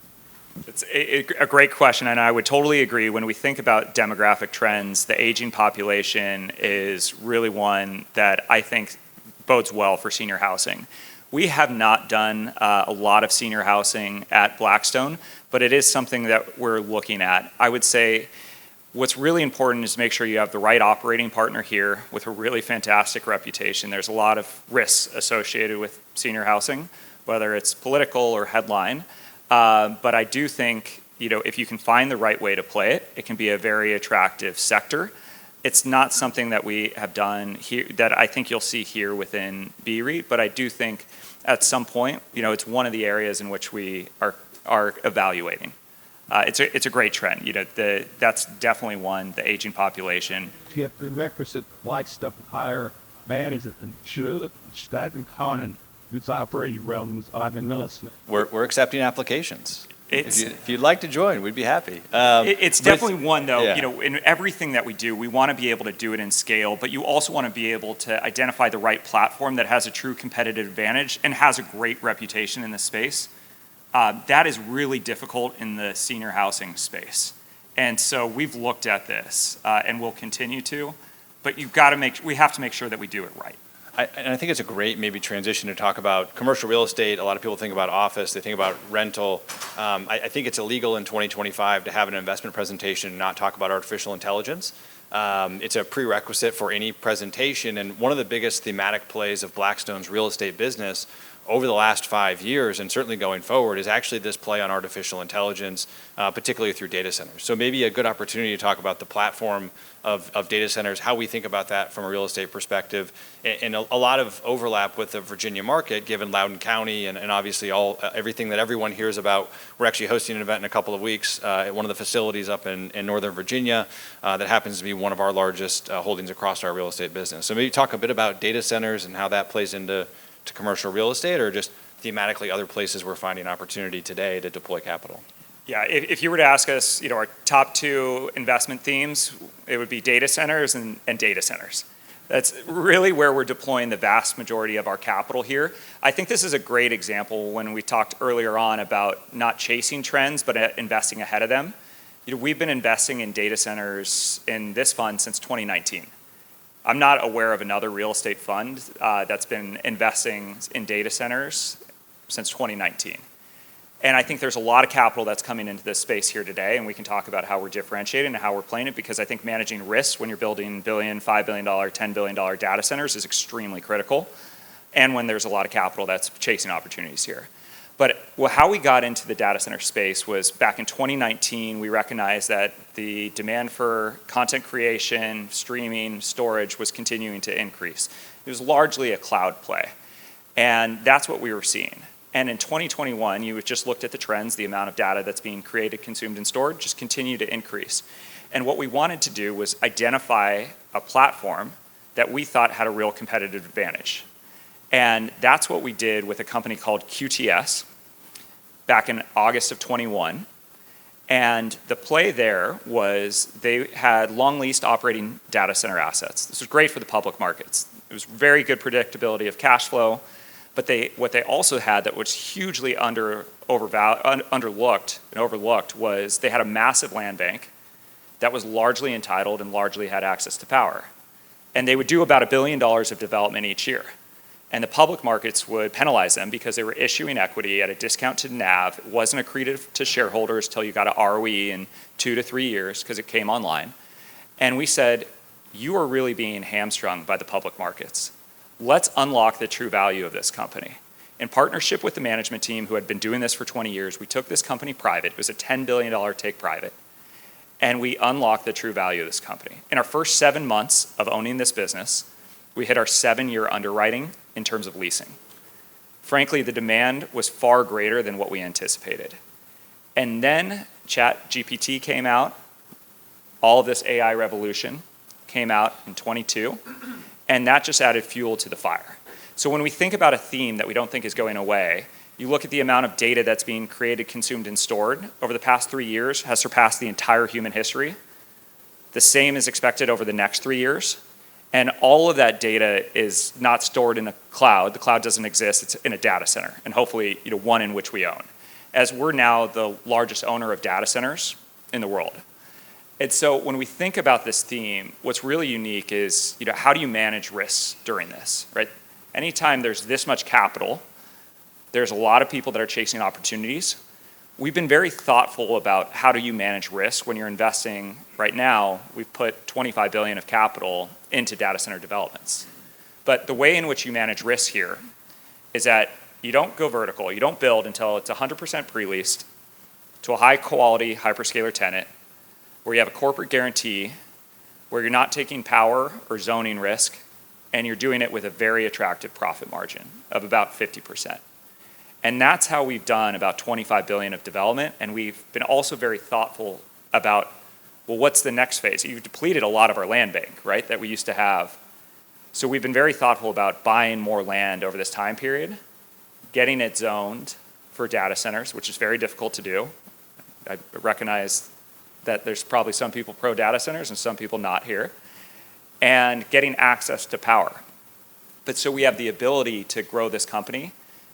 It's a great question, and I would totally agree. When we think about demographic trends, the aging population is really one that I think bodes well for senior housing. We have not done a lot of senior housing at Blackstone, but it is something that we're looking at. I would say what's really important is to make sure you have the right operating partner here with a really fantastic reputation. There's a lot of risks associated with senior housing, whether it's political or headline. But I do think, if you can find the right way to play it, it can be a very attractive sector. It's not something that we have done here that I think you'll see here within BREIT, but I do think at some point, it's one of the areas in which we are evaluating. It's a great trend. That's definitely one, the aging population. You have prerequisite Blackstone hire managers and should starting counting its operating realms on investment. We're accepting applications. It's- If you'd like to join, we'd be happy. It's But definitely one, though, yeah. in everything that we do, we want to be able to do it in scale, but you also want to be able to identify the right platform that has a true competitive advantage and has a great reputation in the space. That is really difficult in the senior housing space. And so we've looked at this, and we'll continue to, but we have to make sure that we do it right. I think it's a great maybe transition to talk about commercial real estate. A lot of people think about office, they think about rental. I think it's illegal in 2025 to have an investment presentation and not talk about artificial intelligence. It's a prerequisite for any presentation, and one of the biggest thematic plays of Blackstone's real estate business over the last 5 years, and certainly going forward, is actually this play on artificial intelligence, particularly through data centers. So maybe a good opportunity to talk about the platform of data centers, how we think about that from a real estate perspective, and a lot of overlap with the Virginia market, given Loudoun County and obviously everything that everyone hears about. We're actually hosting an event in a couple of weeks at one of the facilities up in Northern Virginia that happens to be one of our largest holdings across our real estate business. So maybe talk a bit about data centers and how that plays into commercial real estate, or just thematically other places we're finding opportunity today to deploy capital. Yeah, if you were to ask us, our top 2 investment themes, it would be data centers and data centers. That's really where we're deploying the vast majority of our capital here. I think this is a great example when we talked earlier on about not chasing trends, but investing ahead of them. We've been investing in data centers in this fund since 2019. I'm not aware of another real estate fund that's been investing in data centers since 2019. And I think there's a lot of capital that's coming into this space here today, and we can talk about how we're differentiating and how we're playing it, because I think managing risks when you're building $1 billion, $5 billion, $10 billion data centers is extremely critical, and when there's a lot of capital that's chasing opportunities here. But how we got into the data center space was back in 2019, we recognized that the demand for content creation, streaming, storage was continuing to increase. It was largely a cloud play, and that's what we were seeing. And in 2021, you just looked at the trends, the amount of data that's being created, consumed, and stored just continued to increase. And what we wanted to do was identify a platform that we thought had a real competitive advantage. And that's what we did with a company called QTS back in August of 21. And the play there was they had long leased operating data center assets. This was great for the public markets. It was very good predictability of cash flow. But what they also had that was hugely underlooked was they had a massive land bank that was largely entitled and largely had access to power. And they would do about $1 billion of development each year. And the public markets would penalize them because they were issuing equity at a discount to NAV. It wasn't accretive to shareholders till you got an ROE in 2 to 3 years because it came online. And we said, you are really being hamstrung by the public markets. Let's unlock the true value of this company. In partnership with the management team who had been doing this for 20 years, we took this company private. It was a $10 billion take private. And we unlocked the true value of this company. In our first 7 months of owning this business, we hit our 7-year underwriting in terms of leasing. Frankly, the demand was far greater than what we anticipated. And then ChatGPT came out. All of this AI revolution came out in 22. And that just added fuel to the fire. So when we think about a theme that we don't think is going away, you look at the amount of data that's being created, consumed, and stored over the past 3 years has surpassed the entire human history. The same is expected over the next 3 years. And all of that data is not stored in a cloud. The cloud doesn't exist. It's in a data center, and hopefully one in which we own, as we're now the largest owner of data centers in the world. And so when we think about this theme, what's really unique is, how do you manage risks during this, right? Anytime there's this much capital, there's a lot of people that are chasing opportunities. We've been very thoughtful about how do you manage risk when you're investing. Right now, we've put $25 billion of capital into data center developments. But the way in which you manage risk here is that you don't go vertical. You don't build until it's 100% pre-leased to a high-quality hyperscaler tenant, where you have a corporate guarantee, where you're not taking power or zoning risk, and you're doing it with a very attractive profit margin of about 50%. And that's how we've done about 25 billion of development. And we've been also very thoughtful about, well, what's the next phase? You've depleted a lot of our land bank, right, that we used to have. So we've been very thoughtful about buying more land over this time period, getting it zoned for data centers, which is very difficult to do. I recognize that there's probably some people pro data centers and some people not here, and getting access to power. But so we have the ability to grow this company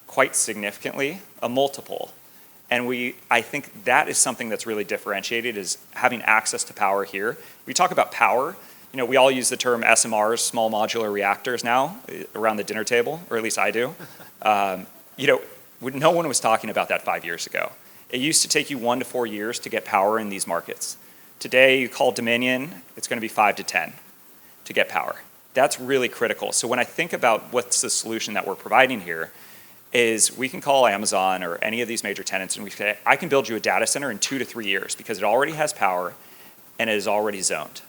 quite significantly, a multiple. And I think that is something that's really differentiated, is having access to power here. We talk about power, we all use the term SMRs, small modular reactors now, around the dinner table, or at least I do. No one was talking about that 5 years ago. It used to take you 1 to 4 years to get power in these markets. Today, you call Dominion, it's going to be 5 to 10 to get power. That's really critical. So when I think about what's the solution that we're providing here, is we can call Amazon or any of these major tenants and we say, I can build you a data center in 2 to 3 years because it already has power and it is already zoned.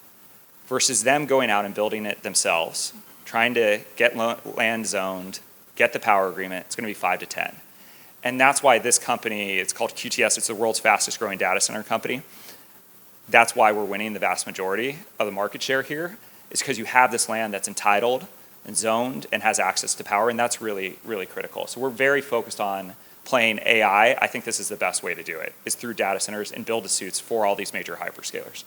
Versus them going out and building it themselves, trying to get land zoned, get the power agreement, it's going to be 5 to 10. And that's why this company, it's called QTS, it's the world's fastest growing data center company. That's why we're winning the vast majority of the market share here, is because you have this land that's entitled and zoned and has access to power, and that's really, really critical. So we're very focused on playing AI. I think this is the best way to do it, is through data centers and build-to-suits for all these major hyperscalers.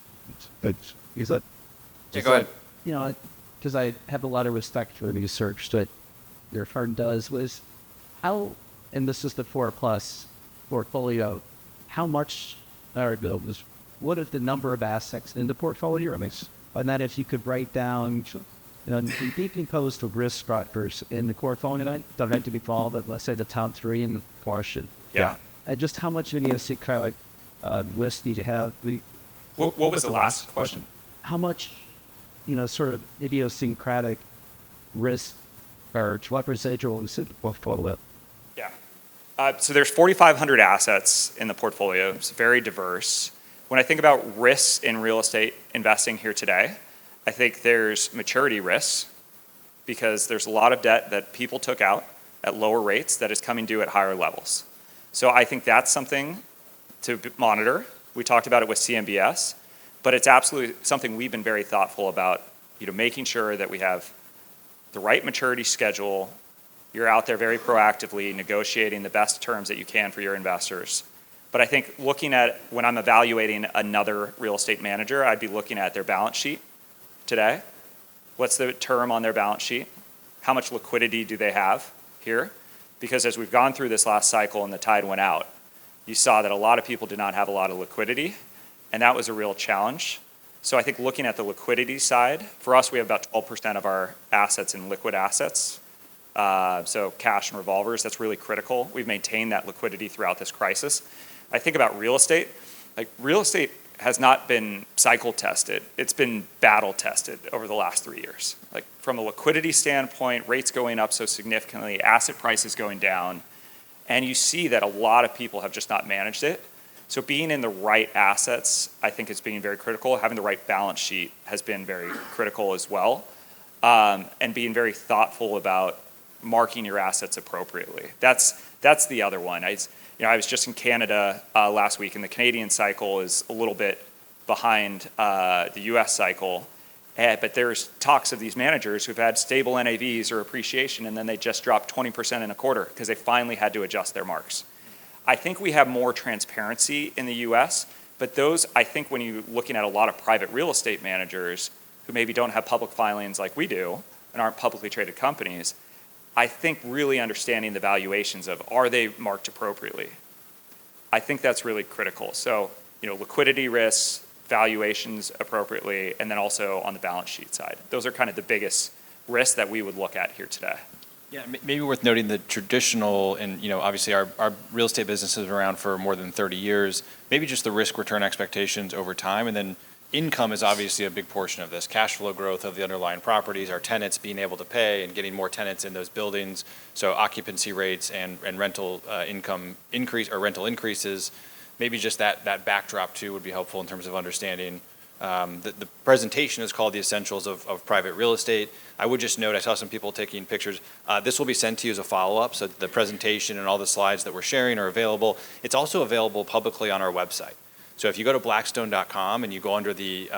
Yeah, go ahead. Because I have a lot of respect for the research that your firm does, was how, and this is the 4+ portfolio, how much, what is the number of assets in the portfolio? And that if you could write down, decompose the risk structures in the portfolio, don't have to be followed, but let's say the top 3 in the portion. Yeah. Just how much idiosyncratic risk do you have? What was the last question? How much, sort of idiosyncratic risk or what residual is in the portfolio? Yeah. So there's 4,500 assets in the portfolio. It's very diverse. When I think about risks in real estate investing here today, I think there's maturity risks because there's a lot of debt that people took out at lower rates that is coming due at higher levels. So I think that's something to monitor. We talked about it with CMBS, but it's absolutely something we've been very thoughtful about, making sure that we have the right maturity schedule. You're out there very proactively negotiating the best terms that you can for your investors. But I think looking at, when I'm evaluating another real estate manager, I'd be looking at their balance sheet today. What's the term on their balance sheet? How much liquidity do they have here? Because as we've gone through this last cycle and the tide went out, you saw that a lot of people did not have a lot of liquidity, and that was a real challenge. So I think looking at the liquidity side, for us, we have about 12% of our assets in liquid assets. So cash and revolvers, that's really critical. We've maintained that liquidity throughout this crisis. I think about real estate. Real estate has not been cycle tested. It's been battle tested over the last 3 years. From a liquidity standpoint, rates going up so significantly, asset prices going down, and you see that a lot of people have just not managed it. So being in the right assets, I think, is being very critical. Having the right balance sheet has been very critical as well, and being very thoughtful about marking your assets appropriately. That's the other one. I was just in Canada last week, and the Canadian cycle is a little bit behind the U.S. cycle. But there's talks of these managers who've had stable NAVs or appreciation, and then they just dropped 20% in a quarter because they finally had to adjust their marks. I think we have more transparency in the U.S., but those, I think when you're looking at a lot of private real estate managers who maybe don't have public filings like we do and aren't publicly traded companies, I think really understanding the valuations of, are they marked appropriately? I think that's really critical. So, liquidity risks, valuations appropriately, and then also on the balance sheet side. Those are kind of the biggest risks that we would look at here today. Yeah, maybe worth noting the traditional, and obviously our real estate business is around for more than 30 years, maybe just the risk return expectations over time, and then income is obviously a big portion of this. Cash flow growth of the underlying properties, our tenants being able to pay and getting more tenants in those buildings, so occupancy rates and rental income increase or rental increases. Maybe just that backdrop too would be helpful in terms of understanding The presentation is called The Essentials of Private Real Estate. I would just note, I saw some people taking pictures. This will be sent to you as a follow-up, so the presentation and all the slides that we're sharing are available. It's also available publicly on our website. So if you go to blackstone.com and you go under the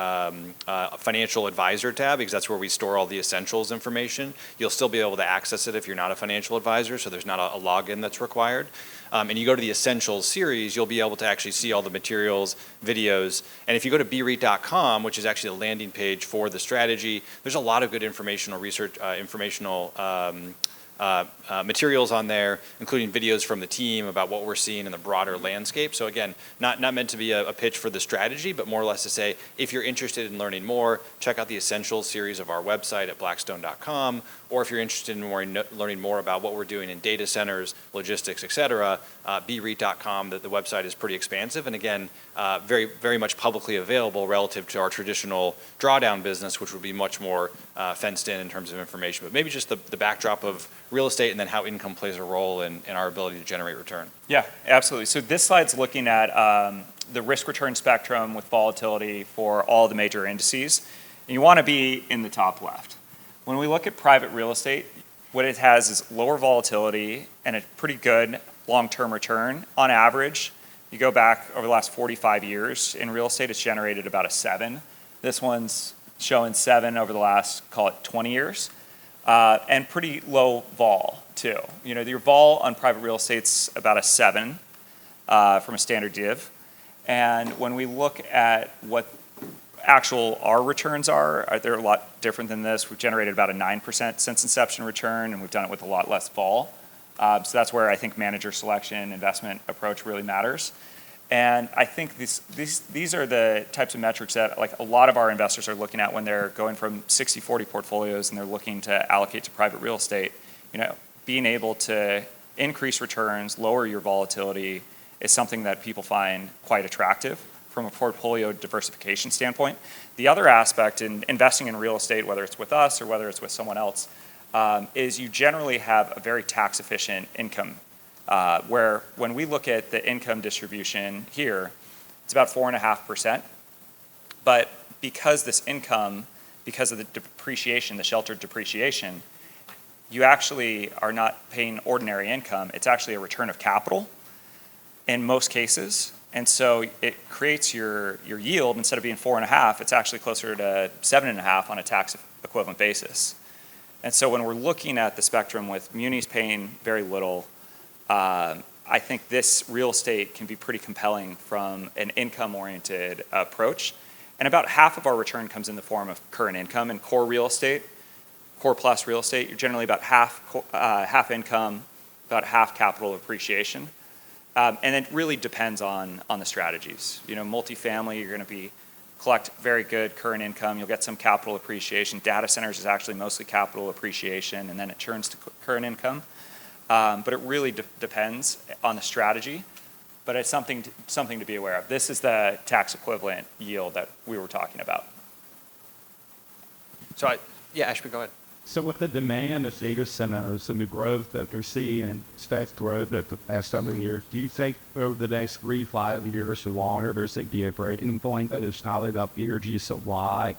financial advisor tab, because that's where we store all the essentials information, you'll still be able to access it if you're not a financial advisor, so there's not a login that's required. And you go to the essentials series, you'll be able to actually see all the materials, videos. And if you go to breit.com, which is actually the landing page for the strategy, there's a lot of good informational research, materials on there, including videos from the team about what we're seeing in the broader landscape. So again, not meant to be a pitch for the strategy, but more or less to say, if you're interested in learning more, check out the Essentials series of our website at blackstone.com, or if you're interested in learning more about what we're doing in data centers, logistics, et cetera, breit.com, the website is pretty expansive, and again, very, very much publicly available relative to our traditional drawdown business, which would be much more fenced in terms of information. But maybe just the backdrop of real estate and then how income plays a role in our ability to generate return. Yeah, absolutely. So this slide's looking at the risk-return spectrum with volatility for all the major indices. And you want to be in the top left. When we look at private real estate, what it has is lower volatility and a pretty good long-term return. On average, you go back over the last 45 years, in real estate, it's generated about a 7. This one's showing 7 over the last, call it 20 years. And pretty low vol, too. You know, your vol on private real estate's about a 7 from a standard div. And when we look at what our returns are, they're a lot different than this. We've generated about a 9% since inception return, and we've done it with a lot less vol. So that's where I think manager selection, investment approach really matters. And I think these are the types of metrics that like a lot of our investors are looking at when they're going from 60-40 portfolios and they're looking to allocate to private real estate. You know, being able to increase returns, lower your volatility is something that people find quite attractive from a portfolio diversification standpoint. The other aspect in investing in real estate, whether it's with us or whether it's with someone else, is you generally have a very tax-efficient income. Where when we look at the income distribution here, it's about 4.5%. But because this income, because of the depreciation, the sheltered depreciation, you actually are not paying ordinary income. It's actually a return of capital in most cases. And so it creates your yield, instead of being 4.5, it's actually closer to 7.5 on a tax equivalent basis. And so when we're looking at the spectrum with munis paying very little, I think this real estate can be pretty compelling from an income-oriented approach. And about half of our return comes in the form of current income and core real estate, core plus real estate. You're generally about half income, about half capital appreciation. And it really depends on the strategies. You know, multifamily, you're going to collect very good current income. You'll get some capital appreciation. Data centers is actually mostly capital appreciation, and then it turns to current income. But it really depends on the strategy. But it's something to be aware of. This is the tax equivalent yield that we were talking about. So, Ashby, go ahead. So with the demand of data centers and the growth that they're seeing, expect growth at the past several years, do you think over the next 3-5 years or longer, there's going to be a breaking point that is not enough energy supply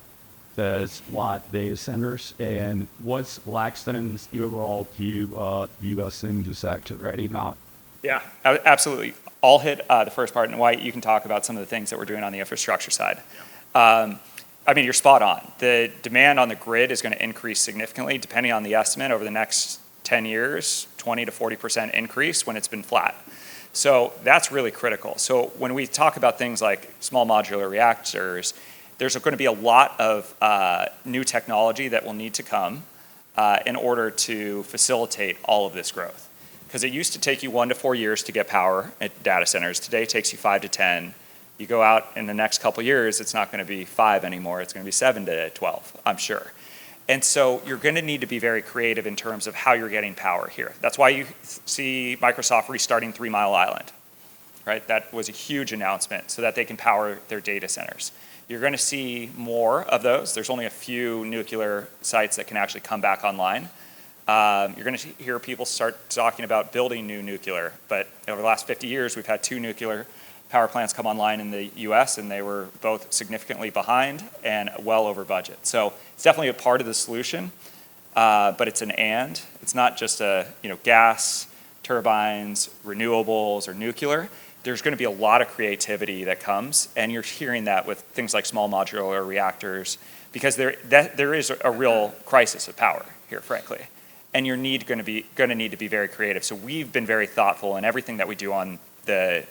to supply data centers? And what's Blackstone's overall view of U.S. energy sector right now? Yeah, absolutely. I'll hit the first part, and White, you can talk about some of the things that we're doing on the infrastructure side. I mean, you're spot on. The demand on the grid is going to increase significantly, depending on the estimate, over the next 10 years, 20 to 40% increase when it's been flat. So that's really critical. So when we talk about things like small modular reactors, there's going to be a lot of new technology that will need to come in order to facilitate all of this growth. Because it used to take you 1 to 4 years to get power at data centers. Today it takes you 5 to 10. You go out in the next couple of years, it's not going to be 5 anymore. It's going to be 7 to 12, I'm sure. And so you're going to need to be very creative in terms of how you're getting power here. That's why you see Microsoft restarting 3 Mile Island, right? That was a huge announcement so that they can power their data centers. You're going to see more of those. There's only a few nuclear sites that can actually come back online. You're going to hear people start talking about building new nuclear, but over the last 50 years, we've had 2 nuclear power plants come online in the US, and they were both significantly behind and well over budget. So it's definitely a part of the solution, but it's an and. It's not just gas, turbines, renewables, or nuclear. There's going to be a lot of creativity that comes, and you're hearing that with things like small modular reactors, because there is a real crisis of power here, frankly, and you're going to need to be very creative. So we've been very thoughtful in everything that we do on the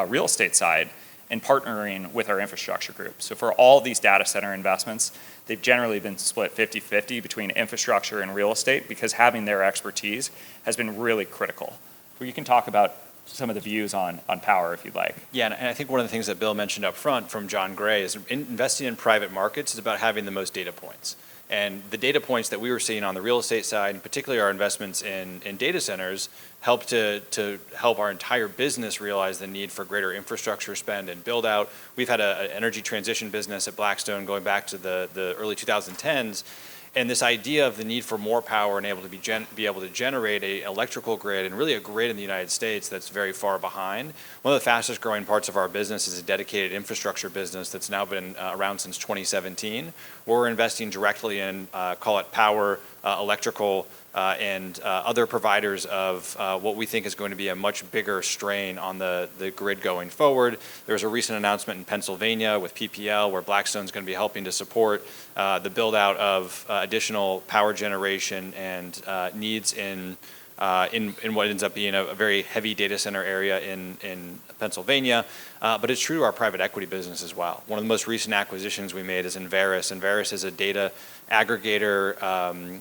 real estate side and partnering with our infrastructure group. So for all these data center investments, they've generally been split 50-50 between infrastructure and real estate, because having their expertise has been really critical. Well, you can talk about some of the views on power if you'd like. Yeah, and I think one of the things that Bill mentioned up front from John Gray is investing in private markets is about having the most data points. And the data points that we were seeing on the real estate side, and particularly our investments in data centers, help to help our entire business realize the need for greater infrastructure spend and build out. We've had an energy transition business at Blackstone going back to the early 2010s. And this idea of the need for more power and be able to generate an electrical grid, and really a grid in the United States that's very far behind. One of the fastest growing parts of our business is a dedicated infrastructure business that's now been around since 2017, where we're investing directly in, call it power, electrical, and other providers of what we think is going to be a much bigger strain on the grid going forward. There was a recent announcement in Pennsylvania with PPL where Blackstone's going to be helping to support the build out of additional power generation and needs in what ends up being a very heavy data center area in Pennsylvania. But it's true to our private equity business as well. One of the most recent acquisitions we made is Enverus. Enverus is a data aggregator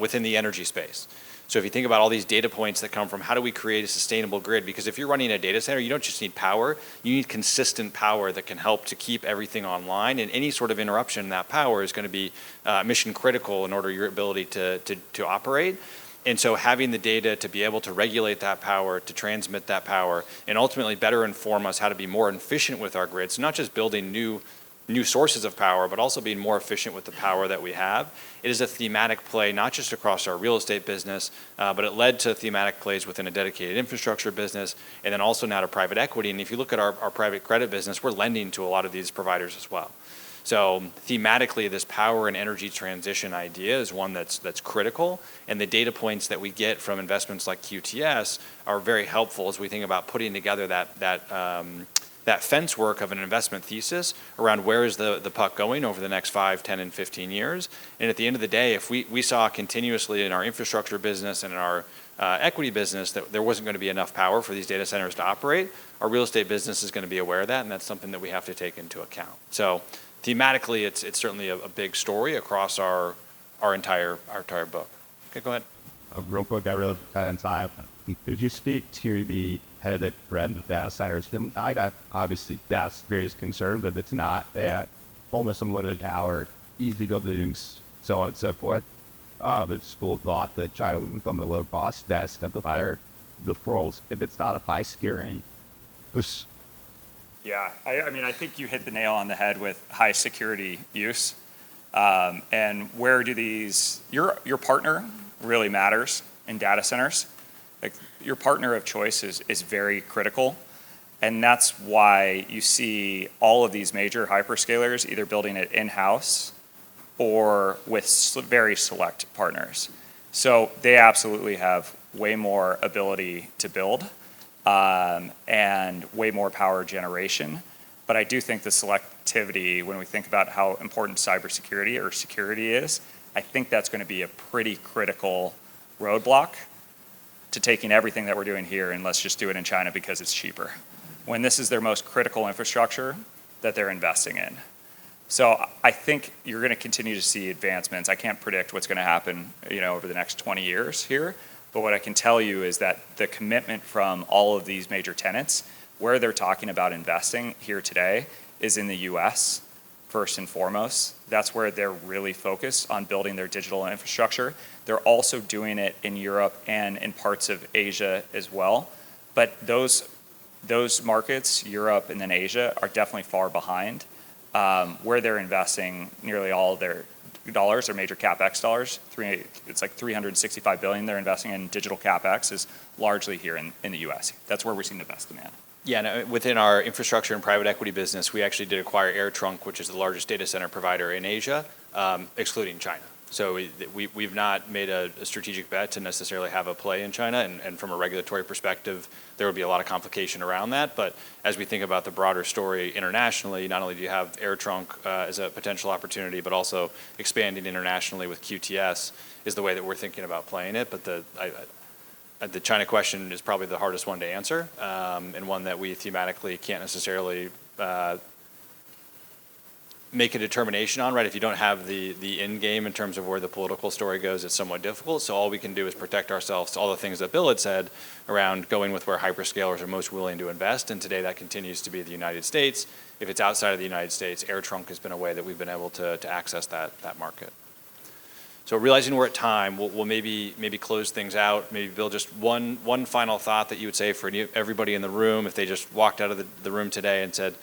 within the energy space. So if you think about all these data points that come from how do we create a sustainable grid, because if you're running a data center, you don't just need power, you need consistent power that can help to keep everything online, and any sort of interruption in that power is going to be mission critical in order your ability to operate. And so having the data to be able to regulate that power, to transmit that power, and ultimately better inform us how to be more efficient with our grids, not just building new sources of power, but also being more efficient with the power that we have. It is a thematic play, not just across our real estate business, but it led to thematic plays within a dedicated infrastructure business, and then also now to private equity. And if you look at our private credit business, we're lending to a lot of these providers as well. So thematically, this power and energy transition idea is one that's critical, and the data points that we get from investments like QTS are very helpful as we think about putting together that fence work of an investment thesis around where is the puck going over the next 5, 10, and 15 years. And at the end of the day, if we saw continuously in our infrastructure business and in our equity business that there wasn't going to be enough power for these data centers to operate, our real estate business is going to be aware of that, and that's something that we have to take into account. So thematically, it's certainly a big story across our entire book. Okay, go ahead. Real quick, I really inside. Could you speak to the head of the data centers? I got obviously that's various concern, but it's not that almost unlimited power, easy to lose, so on and so forth. The school thought that China would become the low cost best provider the world if it's not a high security. Yeah, I mean, I think you hit the nail on the head with high security use. And where do your partner really matters in data centers. Like your partner of choice is very critical. And that's why you see all of these major hyperscalers either building it in-house or with very select partners. So they absolutely have way more ability to build and way more power generation. But I do think the selectivity, when we think about how important cybersecurity or security is, I think that's going to be a pretty critical roadblock to taking everything that we're doing here and let's just do it in China because it's cheaper, when this is their most critical infrastructure that they're investing in. So I think you're going to continue to see advancements. I can't predict what's going to happen, over the next 20 years here, but what I can tell you is that the commitment from all of these major tenants, where they're talking about investing here today, is in the US first and foremost. That's where they're really focused on building their digital infrastructure. They're also doing it in Europe and in parts of Asia as well. But those markets, Europe and then Asia, are definitely far behind. Where they're investing nearly all of their dollars, their major CapEx dollars, it's like $365 billion they're investing in digital CapEx, is largely here in the US. That's where we're seeing the best demand. Yeah, no, within our infrastructure and private equity business, we actually did acquire AirTrunk, which is the largest data center provider in Asia, excluding China. So we've not made a strategic bet to necessarily have a play in China, and from a regulatory perspective, there would be a lot of complication around that. But as we think about the broader story internationally, not only do you have AirTrunk as a potential opportunity, but also expanding internationally with QTS is the way that we're thinking about playing it. But the China question is probably the hardest one to answer, and one that we thematically can't necessarily make a determination on, right? If you don't have the end game in terms of where the political story goes, it's somewhat difficult. So all we can do is protect ourselves to all the things that Bill had said around going with where hyperscalers are most willing to invest. And today that continues to be the United States. If it's outside of the United States, AirTrunk has been a way that we've been able to access that market. So realizing we're at time, we'll maybe close things out. Maybe, Bill, just one final thought that you would say for everybody in the room if they just walked out of the room today and said,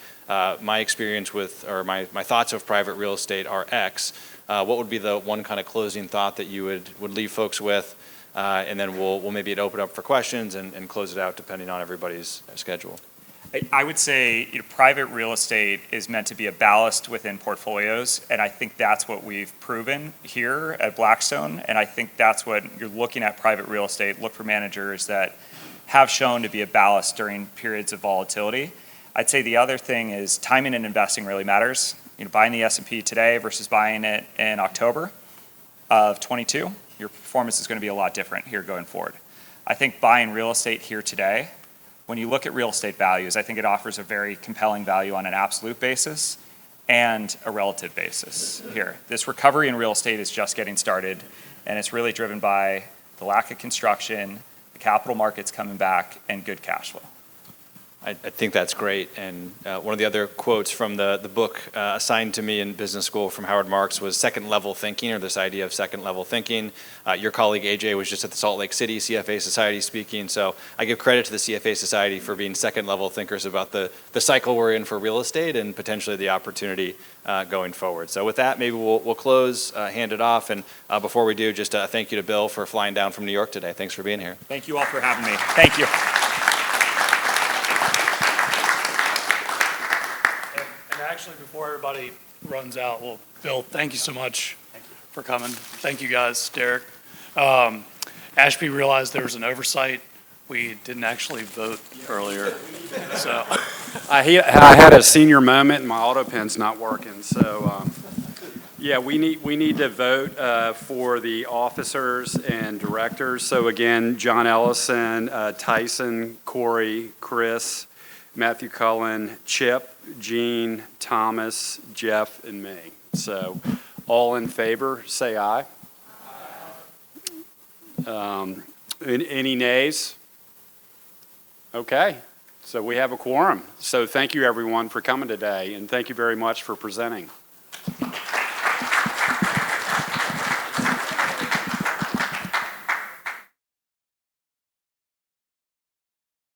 my experience with, or my thoughts of private real estate are X. What would be the one kind of closing thought that you would leave folks with? And then we'll maybe open up for questions and close it out depending on everybody's schedule. I would say private real estate is meant to be a ballast within portfolios, and I think that's what we've proven here at Blackstone, and I think that's what you're looking at private real estate. Look for managers that have shown to be a ballast during periods of volatility. I'd say the other thing is timing and investing really matters. Buying the S&P today versus buying it in October of 22, your performance is going to be a lot different here going forward. I think buying real estate here today, when you look at real estate values, I think it offers a very compelling value on an absolute basis and a relative basis here. This recovery in real estate is just getting started, and it's really driven by the lack of construction, the capital markets coming back, and good cash flow. I think that's great. And one of the other quotes from the book assigned to me in business school from Howard Marks was second level thinking, or this idea of second level thinking. Your colleague AJ was just at the Salt Lake City CFA Society speaking. So I give credit to the CFA Society for being second level thinkers about the cycle we're in for real estate and potentially the opportunity going forward. So with that, maybe we'll close, hand it off. And before we do, just thank you to Bill for flying down from New York today. Thanks for being here. Thank you all for having me. Thank you. Actually, before everybody runs out, well, Bill, thank you so much for coming. Thank you guys, Derek. Ashby realized there was an oversight. We didn't actually vote earlier. So I had a senior moment and my auto pen's not working. So yeah, we need to vote for the officers and directors. So again, John Ellison, Tyson, Corey, Chris, Matthew Cullen, Chip, Gene, Thomas, Jeff, and me. So all in favor, say aye. Any nays? Okay, so we have a quorum. So thank you everyone for coming today, and thank you very much for presenting.